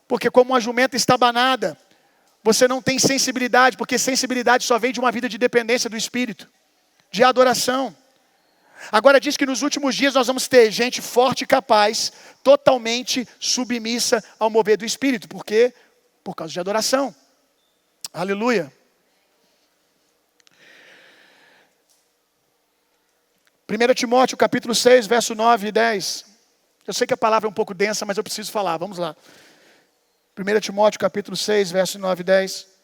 Porque como uma jumenta estabanada, você não tem sensibilidade, porque sensibilidade só vem de uma vida de dependência do Espírito, de adoração. Agora diz que nos últimos dias nós vamos ter gente forte e capaz, totalmente submissa ao mover do Espírito. Por quê? Por causa de adoração. Aleluia. 1 Timóteo capítulo 6, verso 9 e 10. Eu sei que a palavra é um pouco densa, mas eu preciso falar. Vamos lá. 1 Timóteo capítulo 6, verso 9 e 10.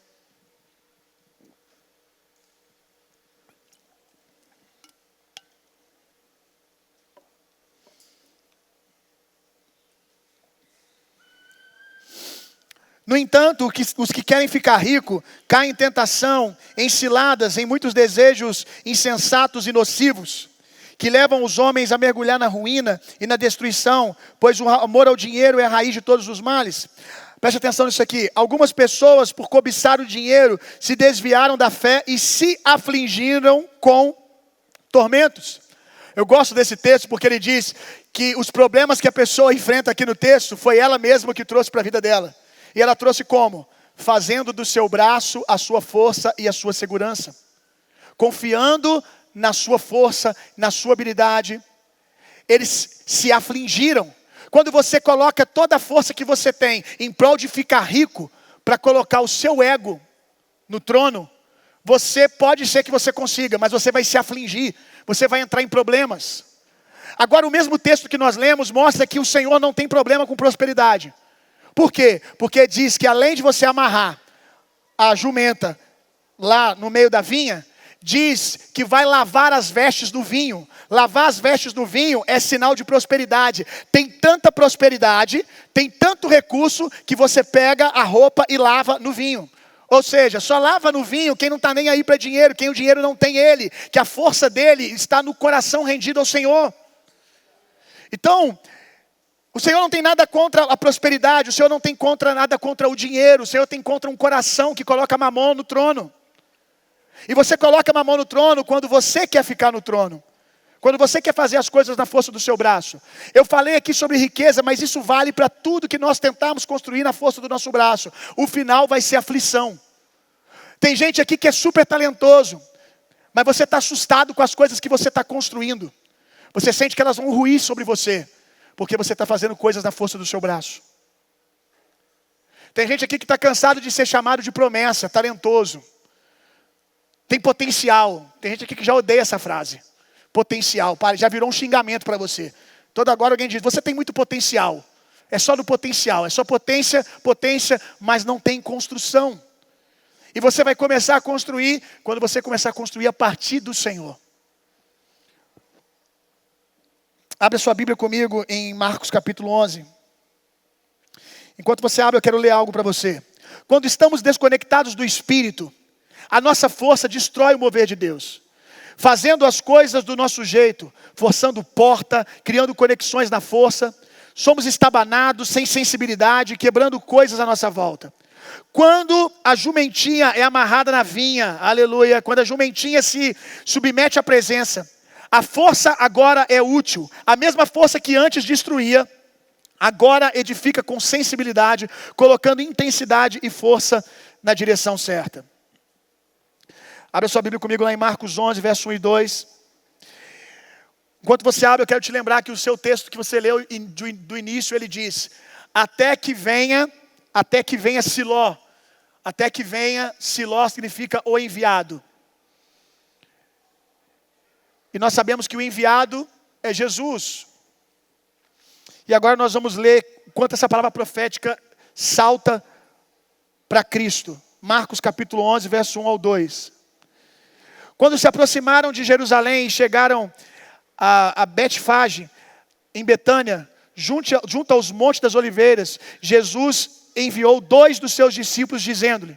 No entanto, os que querem ficar ricos caem em tentação, em ciladas, em muitos desejos insensatos e nocivos, que levam os homens a mergulhar na ruína e na destruição, pois o amor ao dinheiro é a raiz de todos os males. Preste atenção nisso aqui. Algumas pessoas, por cobiçar o dinheiro, se desviaram da fé e se afligiram com tormentos. Eu gosto desse texto porque ele diz que os problemas que a pessoa enfrenta aqui no texto, foi ela mesma que trouxe para a vida dela. E ela trouxe como? Fazendo do seu braço a sua força e a sua segurança. Confiando na sua força, na sua habilidade. Eles se afligiram. Quando você coloca toda a força que você tem em prol de ficar rico, para colocar o seu ego no trono, você pode ser que você consiga, mas você vai se afligir. Você vai entrar em problemas. Agora o mesmo texto que nós lemos mostra que o Senhor não tem problema com prosperidade. Por quê? Porque diz que além de você amarrar a jumenta lá no meio da vinha, diz que vai lavar as vestes do vinho. Lavar as vestes do vinho é sinal de prosperidade. Tem tanta prosperidade, tem tanto recurso, que você pega a roupa e lava no vinho. Ou seja, só lava no vinho quem não está nem aí para dinheiro, quem o dinheiro não tem ele, que a força dele está no coração rendido ao Senhor. Então, o Senhor não tem nada contra a prosperidade, o Senhor não tem nada contra o dinheiro, o Senhor tem contra um coração que coloca Mamon no trono. E você coloca Mamon no trono quando você quer ficar no trono. Quando você quer fazer as coisas na força do seu braço. Eu falei aqui sobre riqueza, mas isso vale para tudo que nós tentarmos construir na força do nosso braço. O final vai ser aflição. Tem gente aqui que é super talentoso, mas você está assustado com as coisas que você está construindo. Você sente que elas vão ruir sobre você. Porque você está fazendo coisas na força do seu braço. Tem gente aqui que está cansado de ser chamado de promessa, talentoso. Tem potencial. Tem gente aqui que já odeia essa frase. Potencial, já virou um xingamento para você. Toda agora alguém diz, você tem muito potencial. É só no potencial, é só potência, mas não tem construção. E você vai começar a construir, quando você começar a construir a partir do Senhor. Abre a sua Bíblia comigo em Marcos capítulo 11. Enquanto você abre, eu quero ler algo para você. Quando estamos desconectados do Espírito, a nossa força destrói o mover de Deus. Fazendo as coisas do nosso jeito, forçando porta, criando conexões na força, somos estabanados, sem sensibilidade, quebrando coisas à nossa volta. Quando a jumentinha é amarrada na vinha, aleluia, quando a jumentinha se submete à presença, a força agora é útil. A mesma força que antes destruía, agora edifica com sensibilidade, colocando intensidade e força na direção certa. Abra sua Bíblia comigo lá em Marcos 11, verso 1 e 2. Enquanto você abre, eu quero te lembrar que o seu texto que você leu do início, ele diz: até que venha Siló. Até que venha, Siló significa o enviado. E nós sabemos que o enviado é Jesus. E agora nós vamos ler quanto essa palavra profética salta para Cristo. Marcos capítulo 11, verso 1 ao 2. Quando se aproximaram de Jerusalém e chegaram a Betfage, em Betânia, junto aos montes das oliveiras, Jesus enviou 2 dos seus discípulos, dizendo-lhe: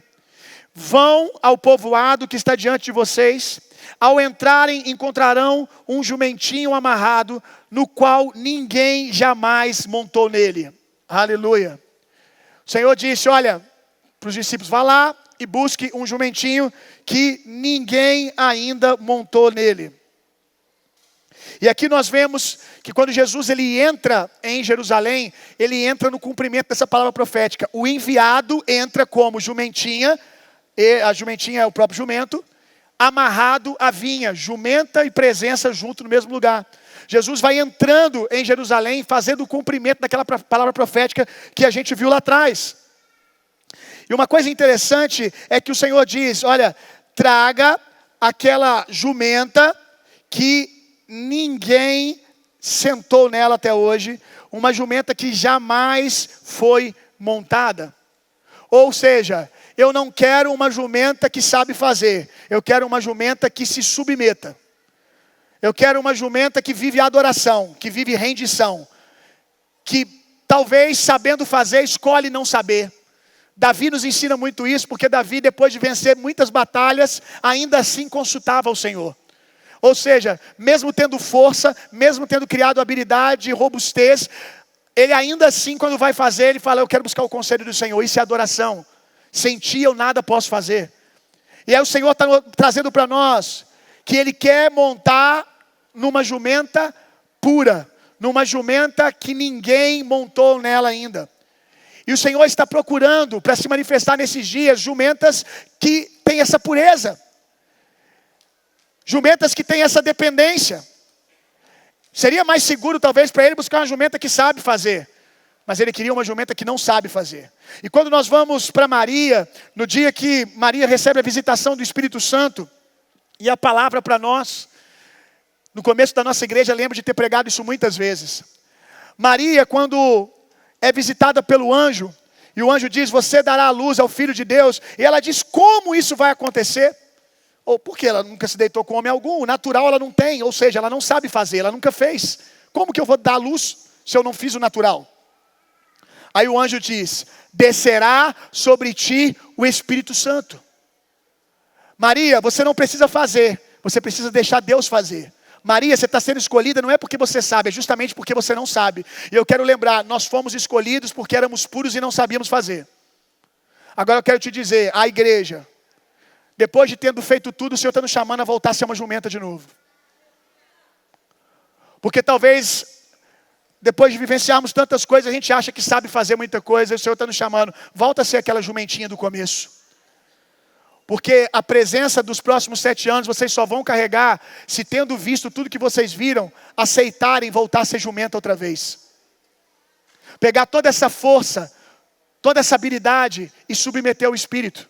vão ao povoado que está diante de vocês. Ao entrarem, encontrarão um jumentinho amarrado, no qual ninguém jamais montou nele. Aleluia. O Senhor disse, olha, para os discípulos, vá lá e busque um jumentinho que ninguém ainda montou nele. E aqui nós vemos que quando Jesus ele entra em Jerusalém, ele entra no cumprimento dessa palavra profética. O enviado entra como jumentinha, e a jumentinha é o próprio jumento, amarrado à vinha, jumenta e presença junto no mesmo lugar. Jesus vai entrando em Jerusalém, fazendo o cumprimento daquela palavra profética que a gente viu lá atrás. E uma coisa interessante é que o Senhor diz, olha, traga aquela jumenta que ninguém sentou nela até hoje, uma jumenta que jamais foi montada. Ou seja, eu não quero uma jumenta que sabe fazer, eu quero uma jumenta que se submeta. Eu quero uma jumenta que vive adoração, que vive rendição, que talvez sabendo fazer, escolhe não saber. Davi nos ensina muito isso, porque Davi, depois de vencer muitas batalhas, ainda assim consultava o Senhor. Ou seja, mesmo tendo força, mesmo tendo criado habilidade e robustez, ele ainda assim, quando vai fazer, ele fala, eu quero buscar o conselho do Senhor. Isso é adoração. Sem ti eu nada posso fazer. E aí o Senhor está trazendo para nós que Ele quer montar numa jumenta pura, numa jumenta que ninguém montou nela ainda. E o Senhor está procurando, para se manifestar nesses dias, jumentas que têm essa pureza. Jumentas que têm essa dependência. Seria mais seguro talvez para ele buscar uma jumenta que sabe fazer. Mas ele queria uma jumenta que não sabe fazer. E quando nós vamos para Maria, no dia que Maria recebe a visitação do Espírito Santo, e a palavra para nós, no começo da nossa igreja, lembro de ter pregado isso muitas vezes. Maria, quando é visitada pelo anjo, e o anjo diz, você dará a luz ao Filho de Deus, e ela diz, como isso vai acontecer? Ou porque ela nunca se deitou com homem algum, o natural ela não tem, ou seja, ela não sabe fazer, ela nunca fez. Como que eu vou dar a luz se eu não fiz o natural? Aí o anjo diz, descerá sobre ti o Espírito Santo. Maria, você não precisa fazer, você precisa deixar Deus fazer. Maria, você está sendo escolhida não é porque você sabe, é justamente porque você não sabe. E eu quero lembrar, nós fomos escolhidos porque éramos puros e não sabíamos fazer. Agora eu quero te dizer, a igreja, depois de tendo feito tudo, o Senhor está nos chamando a voltar a ser uma jumenta de novo. Porque talvez, depois de vivenciarmos tantas coisas, a gente acha que sabe fazer muita coisa, e o Senhor está nos chamando, volta a ser aquela jumentinha do começo. Porque a presença dos próximos 7 anos, vocês só vão carregar, se tendo visto tudo que vocês viram, aceitarem voltar a ser jumenta outra vez. Pegar toda essa força, toda essa habilidade e submeter ao Espírito.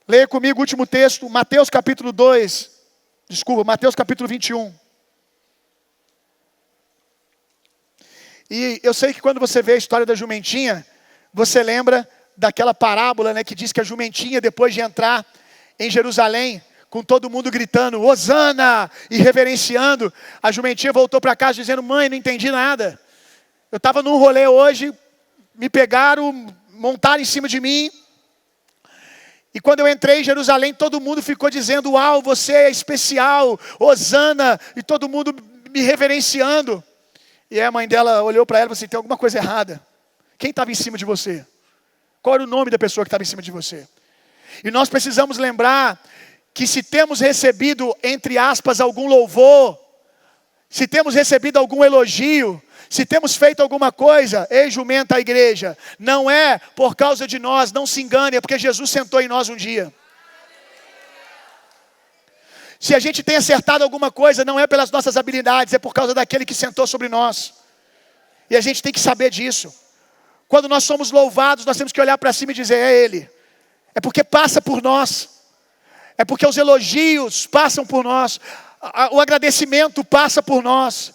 Leia comigo o último texto, Mateus capítulo 21. E eu sei que quando você vê a história da jumentinha, você lembra daquela parábola, né, que diz que a jumentinha, depois de entrar em Jerusalém, com todo mundo gritando, Hosana, e reverenciando, a jumentinha voltou para casa dizendo, mãe, não entendi nada. Eu estava num rolê hoje, me pegaram, montaram em cima de mim. E quando eu entrei em Jerusalém, todo mundo ficou dizendo, uau, você é especial, Hosana, e todo mundo me reverenciando. E aí a mãe dela olhou para ela e falou assim, tem alguma coisa errada. Quem estava em cima de você? Qual era o nome da pessoa que estava em cima de você? E nós precisamos lembrar que se temos recebido, entre aspas, algum louvor, se temos recebido algum elogio, se temos feito alguma coisa, ei, jumenta a igreja, não é por causa de nós, não se engane, é porque Jesus sentou em nós um dia. Se a gente tem acertado alguma coisa, não é pelas nossas habilidades, é por causa daquele que sentou sobre nós. E a gente tem que saber disso. Quando nós somos louvados, nós temos que olhar para cima e dizer, é Ele. É porque passa por nós. É porque os elogios passam por nós. O agradecimento passa por nós.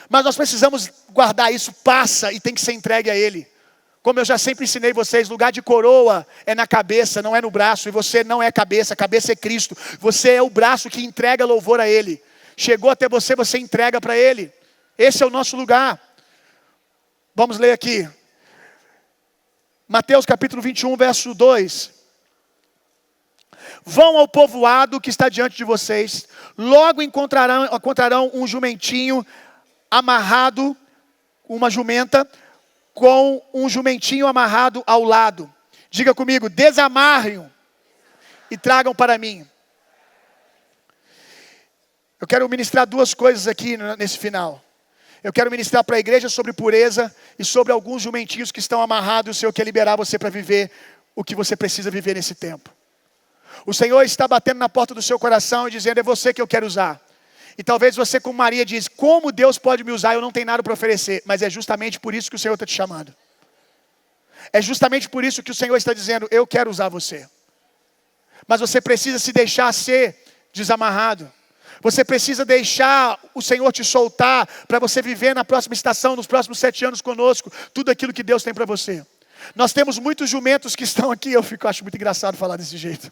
Mas nós precisamos guardar isso, passa e tem que ser entregue a Ele. Como eu já sempre ensinei vocês, lugar de coroa é na cabeça, não é no braço. E você não é cabeça, a cabeça é Cristo. Você é o braço que entrega louvor a Ele. Chegou até você, você entrega para Ele. Esse é o nosso lugar. Vamos ler aqui. Mateus capítulo 21, verso 2. Vão ao povoado que está diante de vocês. Logo encontrarão um jumentinho amarrado, uma jumenta, com um jumentinho amarrado ao lado. Diga comigo, desamarrem-o e tragam para mim. Eu quero ministrar duas coisas aqui nesse final. Eu quero ministrar para a igreja sobre pureza e sobre alguns jumentinhos que estão amarrados. O Senhor quer liberar você para viver o que você precisa viver nesse tempo. O Senhor está batendo na porta do seu coração e dizendo, é você que eu quero usar. E talvez você, como Maria, diz, como Deus pode me usar? Eu não tenho nada para oferecer. Mas é justamente por isso que o Senhor está te chamando. É justamente por isso que o Senhor está dizendo, eu quero usar você. Mas você precisa se deixar ser desamarrado. Você precisa deixar o Senhor te soltar para você viver na próxima estação, nos próximos 7 anos conosco, tudo aquilo que Deus tem para você. Nós temos muitos jumentos que estão aqui, acho muito engraçado falar desse jeito.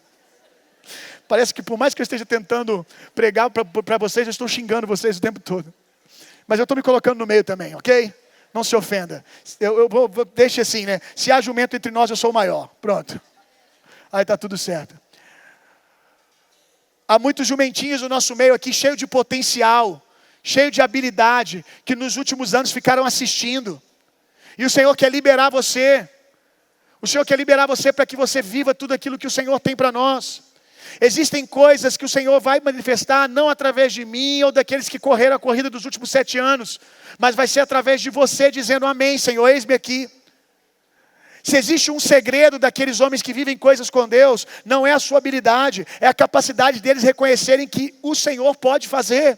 Parece que por mais que eu esteja tentando pregar para vocês, eu estou xingando vocês o tempo todo. Mas eu estou me colocando no meio também, ok? Não se ofenda. Deixe assim, né? Se há jumento entre nós, eu sou o maior. Pronto. Aí está tudo certo. Há muitos jumentinhos no nosso meio aqui, cheio de potencial, cheio de habilidade, que nos últimos anos ficaram assistindo. E o Senhor quer liberar você. O Senhor quer liberar você para que você viva tudo aquilo que o Senhor tem para nós. Existem coisas que o Senhor vai manifestar, não através de mim ou daqueles que correram a corrida dos últimos 7 anos, mas vai ser através de você dizendo amém, Senhor, eis-me aqui. Se existe um segredo daqueles homens que vivem coisas com Deus, não é a sua habilidade, é a capacidade deles reconhecerem que o Senhor pode fazer.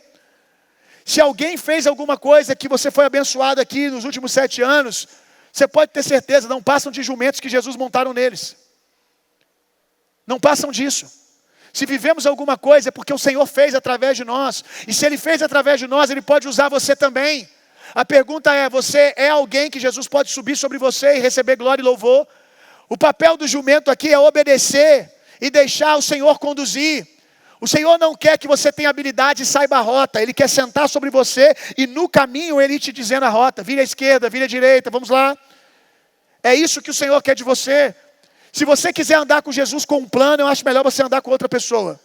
Se alguém fez alguma coisa que você foi abençoado aqui nos últimos 7 anos, você pode ter certeza, não passam de jumentos que Jesus montaram neles. Não passam disso. Se vivemos alguma coisa é porque o Senhor fez através de nós. E se Ele fez através de nós, Ele pode usar você também. A pergunta é, você é alguém que Jesus pode subir sobre você e receber glória e louvor? O papel do jumento aqui é obedecer e deixar o Senhor conduzir. O Senhor não quer que você tenha habilidade e saiba a rota. Ele quer sentar sobre você e no caminho Ele te dizendo a rota. Vira à esquerda, vira à direita, vamos lá. É isso que o Senhor quer de você. Se você quiser andar com Jesus com um plano, eu acho melhor você andar com outra pessoa.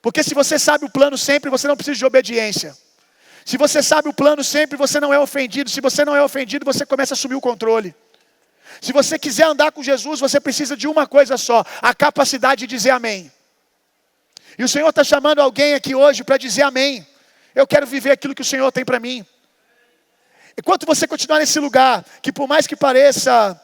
Porque se você sabe o plano sempre, você não precisa de obediência. Se você sabe o plano sempre, você não é ofendido. Se você não é ofendido, você começa a assumir o controle. Se você quiser andar com Jesus, você precisa de uma coisa só: a capacidade de dizer amém. E o Senhor está chamando alguém aqui hoje para dizer amém. Eu quero viver aquilo que o Senhor tem para mim. Enquanto você continuar nesse lugar, que por mais que pareça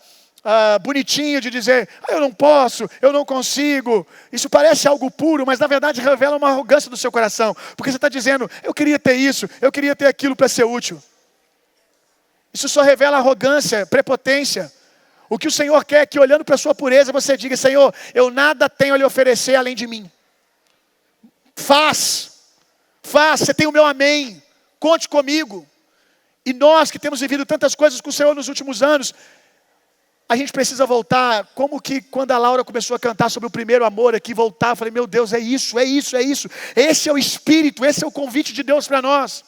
bonitinho de dizer, eu não posso, eu não consigo. Isso parece algo puro, mas na verdade revela uma arrogância do seu coração. Porque você está dizendo, eu queria ter isso, eu queria ter aquilo para ser útil. Isso só revela arrogância, prepotência. O que o Senhor quer é que olhando para a sua pureza, você diga, Senhor, eu nada tenho a lhe oferecer além de mim. Faz, você tem o meu amém, conte comigo. E nós que temos vivido tantas coisas com o Senhor nos últimos anos, a gente precisa voltar, como que quando a Laura começou a cantar sobre o primeiro amor aqui, voltar, eu falei, meu Deus, é isso. Esse é o Espírito, esse é o convite de Deus para nós.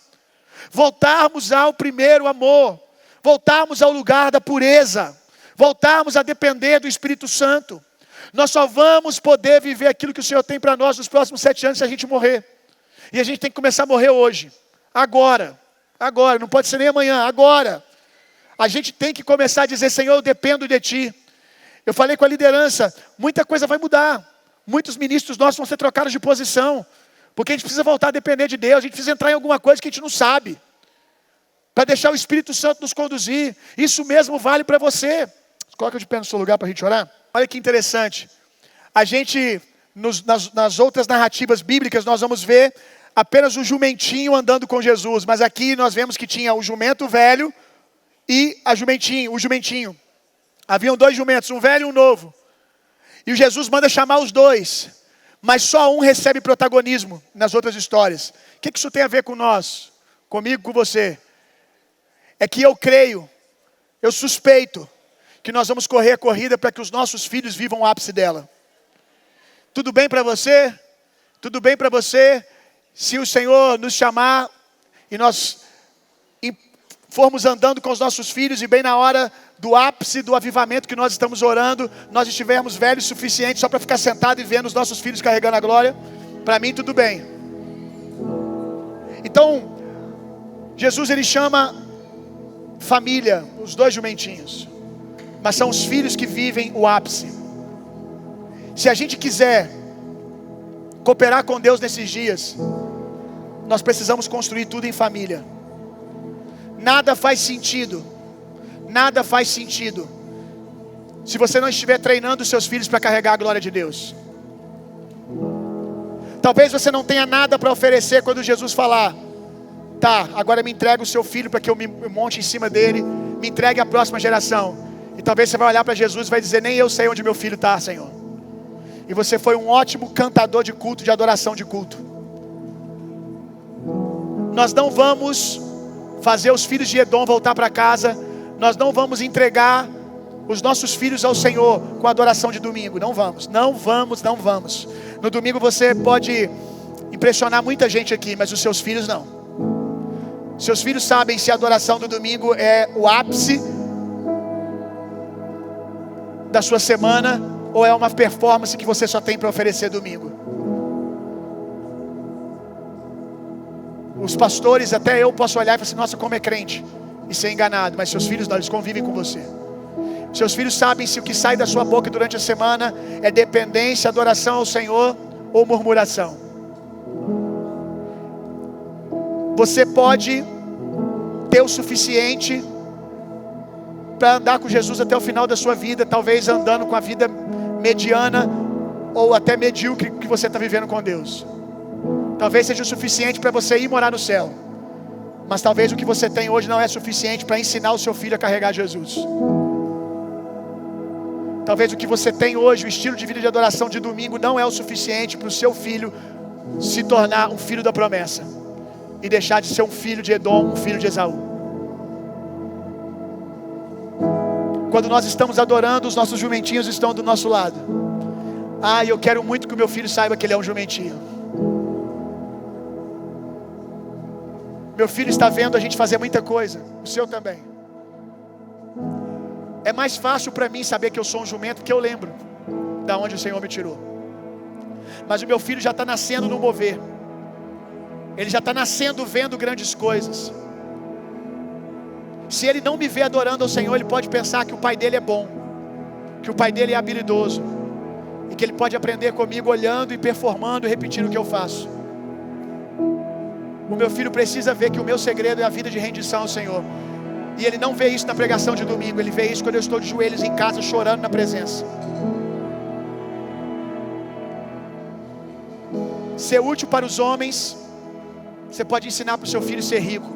Voltarmos ao primeiro amor. voltarmos ao lugar da pureza, voltarmos a depender do Espírito Santo. Nós só vamos poder viver aquilo que o Senhor tem para nós nos próximos 7 anos se a gente morrer. E a gente tem que começar a morrer hoje, agora, não pode ser nem amanhã, agora. A gente tem que começar a dizer: Senhor, eu dependo de Ti. Eu falei com a liderança, muita coisa vai mudar. Muitos ministros nossos vão ser trocados de posição, porque a gente precisa voltar a depender de Deus, a gente precisa entrar em alguma coisa que a gente não sabe, para deixar o Espírito Santo nos conduzir. Isso mesmo vale para você. Coloca de pé no seu lugar para a gente orar. Olha que interessante. A gente, nas outras narrativas bíblicas, nós vamos ver apenas o jumentinho andando com Jesus. Mas aqui nós vemos que tinha o jumento velho e o jumentinho. Haviam 2 jumentos, um velho e um novo. E o Jesus manda chamar os 2. Mas só um recebe protagonismo nas outras histórias. O que isso tem a ver com nós? Comigo, com você? É que eu creio, eu suspeito, que nós vamos correr a corrida para que os nossos filhos vivam o ápice dela. Tudo bem para você? Tudo bem para você? Se o Senhor nos chamar e nós formos andando com os nossos filhos e bem na hora do ápice do avivamento que nós estamos orando, nós estivermos velhos o suficiente só para ficar sentado e vendo os nossos filhos carregando a glória, para mim tudo bem. Então, Jesus ele chama família, os 2 jumentinhos, mas são os filhos que vivem o ápice. Se a gente quiser cooperar com Deus nesses dias, nós precisamos construir tudo em família. Nada faz sentido se você não estiver treinando os seus filhos para carregar a glória de Deus. Talvez você não tenha nada para oferecer quando Jesus falar: tá, agora me entrega o seu filho para que eu me monte em cima dele, me entregue a próxima geração. E talvez você vai olhar para Jesus e vai dizer: nem eu sei onde meu filho está, Senhor. E você foi um ótimo cantador de culto, de adoração de culto. Nós não vamos fazer os filhos de Edom voltar para casa. Nós não vamos entregar os nossos filhos ao Senhor com a adoração de domingo. Não vamos. No domingo você pode impressionar muita gente aqui, mas os seus filhos não. Seus filhos sabem se a adoração do domingo é o ápice da sua semana ou é uma performance que você só tem para oferecer domingo. Os pastores, até eu posso olhar e falar assim: nossa, como é crente, e ser enganado. Mas seus filhos não, eles convivem com você. Seus filhos sabem se o que sai da sua boca durante a semana é dependência, adoração ao Senhor ou murmuração. Você pode ter o suficiente para andar com Jesus até o final da sua vida, talvez andando com a vida mediana ou até medíocre que você está vivendo com Deus. Talvez seja o suficiente para você ir morar no céu, mas talvez o que você tem hoje não é suficiente para ensinar o seu filho a carregar Jesus. Talvez o que você tem hoje, o estilo de vida de adoração de domingo, não é o suficiente para o seu filho se tornar um filho da promessa e deixar de ser um filho de Edom, um filho de Esaú. Quando nós estamos adorando, os nossos jumentinhos estão do nosso lado. Eu quero muito que o meu filho saiba que ele é um jumentinho. Meu filho está vendo a gente fazer muita coisa, o seu também. É mais fácil para mim saber que eu sou um jumento, porque eu lembro da onde o Senhor me tirou. Mas o meu filho já está nascendo no mover. Ele já está nascendo vendo grandes coisas. Se ele não me vê adorando ao Senhor, ele pode pensar que o pai dele é bom, que o pai dele é habilidoso, e que ele pode aprender comigo olhando e performando e repetindo o que eu faço. O meu filho precisa ver que o meu segredo é a vida de rendição ao Senhor. E ele não vê isso na pregação de domingo, ele vê isso quando eu estou de joelhos em casa chorando na presença. Ser útil para os homens, você pode ensinar para o seu filho ser rico,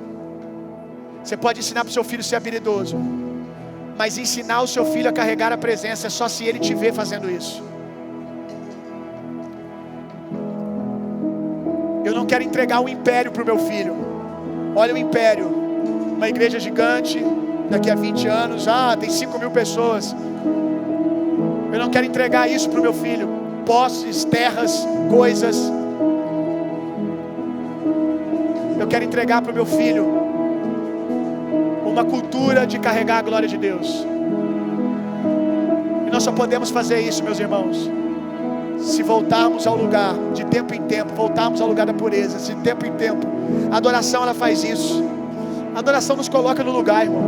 você pode ensinar para o seu filho ser habilidoso, mas ensinar o seu filho a carregar a presença é só se ele te ver fazendo isso. Eu não quero entregar um império para o meu filho. Olha o império, uma igreja gigante, daqui a 20 anos, tem 5.000 pessoas. Eu não quero entregar isso para o meu filho. Posses, terras, coisas. Eu quero entregar para o meu filho uma cultura de carregar a glória de Deus. E nós só podemos fazer isso, meus irmãos, se voltarmos ao lugar, de tempo em tempo, voltarmos ao lugar da pureza, de tempo em tempo. A adoração, ela faz isso. A adoração nos coloca no lugar, irmão.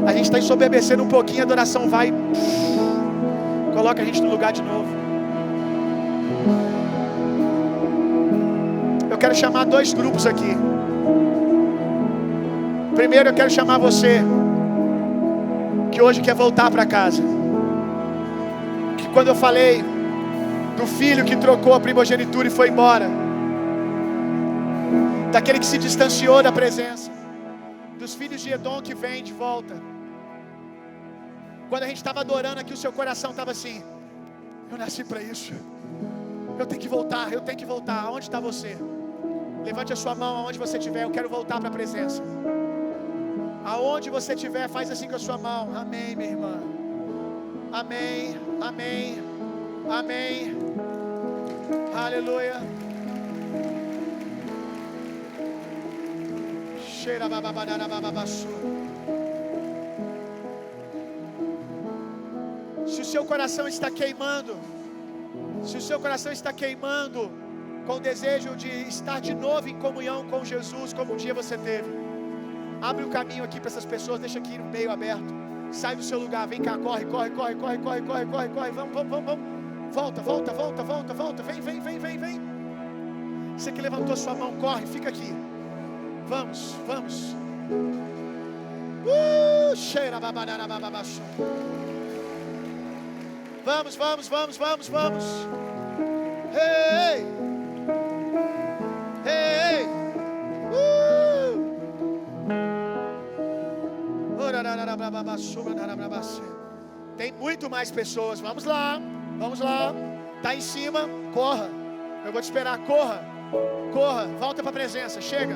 A gente está ensoberbecendo um pouquinho, a adoração vai e coloca a gente no lugar de novo. Eu quero chamar dois grupos aqui. Primeiro, eu quero chamar você que hoje quer voltar para casa. Que quando eu falei do filho que trocou a primogenitura e foi embora, daquele que se distanciou da presença, dos filhos de Edom que vêm de volta. Quando a gente estava adorando aqui, o seu coração estava assim: eu nasci para isso, eu tenho que voltar, eu tenho que voltar. Aonde está você? Levante a sua mão aonde você estiver. Eu quero voltar para a presença. Aonde você estiver, faz assim com a sua mão. Amém, minha irmã. Amém, amém, amém. Aleluia. Cheira bababadara bababaçu. Se o seu coração está queimando, se o seu coração está queimando com o desejo de estar de novo em comunhão com Jesus, como um dia você teve, abre o caminho aqui para essas pessoas, deixa aqui no meio aberto. Sai do seu lugar, vem cá, corre, corre, corre, corre, corre, corre, corre, corre. Vamos, vamos, vamos, vamos. Volta, volta, volta, volta, volta. Vem, vem, vem, vem, vem. Você que levantou sua mão, corre, fica aqui. Vamos, vamos. Cheira babadara bababaçu. Vamos, vamos, vamos, vamos, vamos. Hey! Hey! Tem muito mais pessoas. Vamos lá, vamos lá. Tá em cima, corra. Eu vou te esperar, corra. Corra, volta para a presença, chega.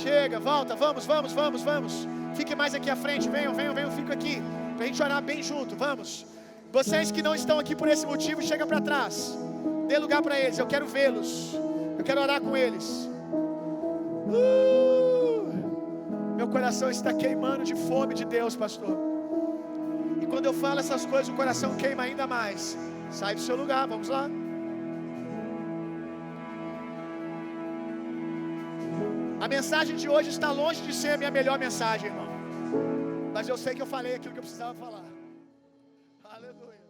Chega, volta, vamos, vamos, vamos, vamos. Fique mais aqui à frente, venham, venham, venham, fico aqui. Pra gente orar bem junto, vamos. Vocês que não estão aqui por esse motivo, chega para trás. Dê lugar para eles, eu quero vê-los. Eu quero orar com eles. Meu coração está queimando de fome de Deus, pastor. E quando eu falo essas coisas, o coração queima ainda mais. Sai do seu lugar, vamos lá. A mensagem de hoje está longe de ser a minha melhor mensagem, irmão. Mas eu sei que eu falei aquilo que eu precisava falar. Aleluia.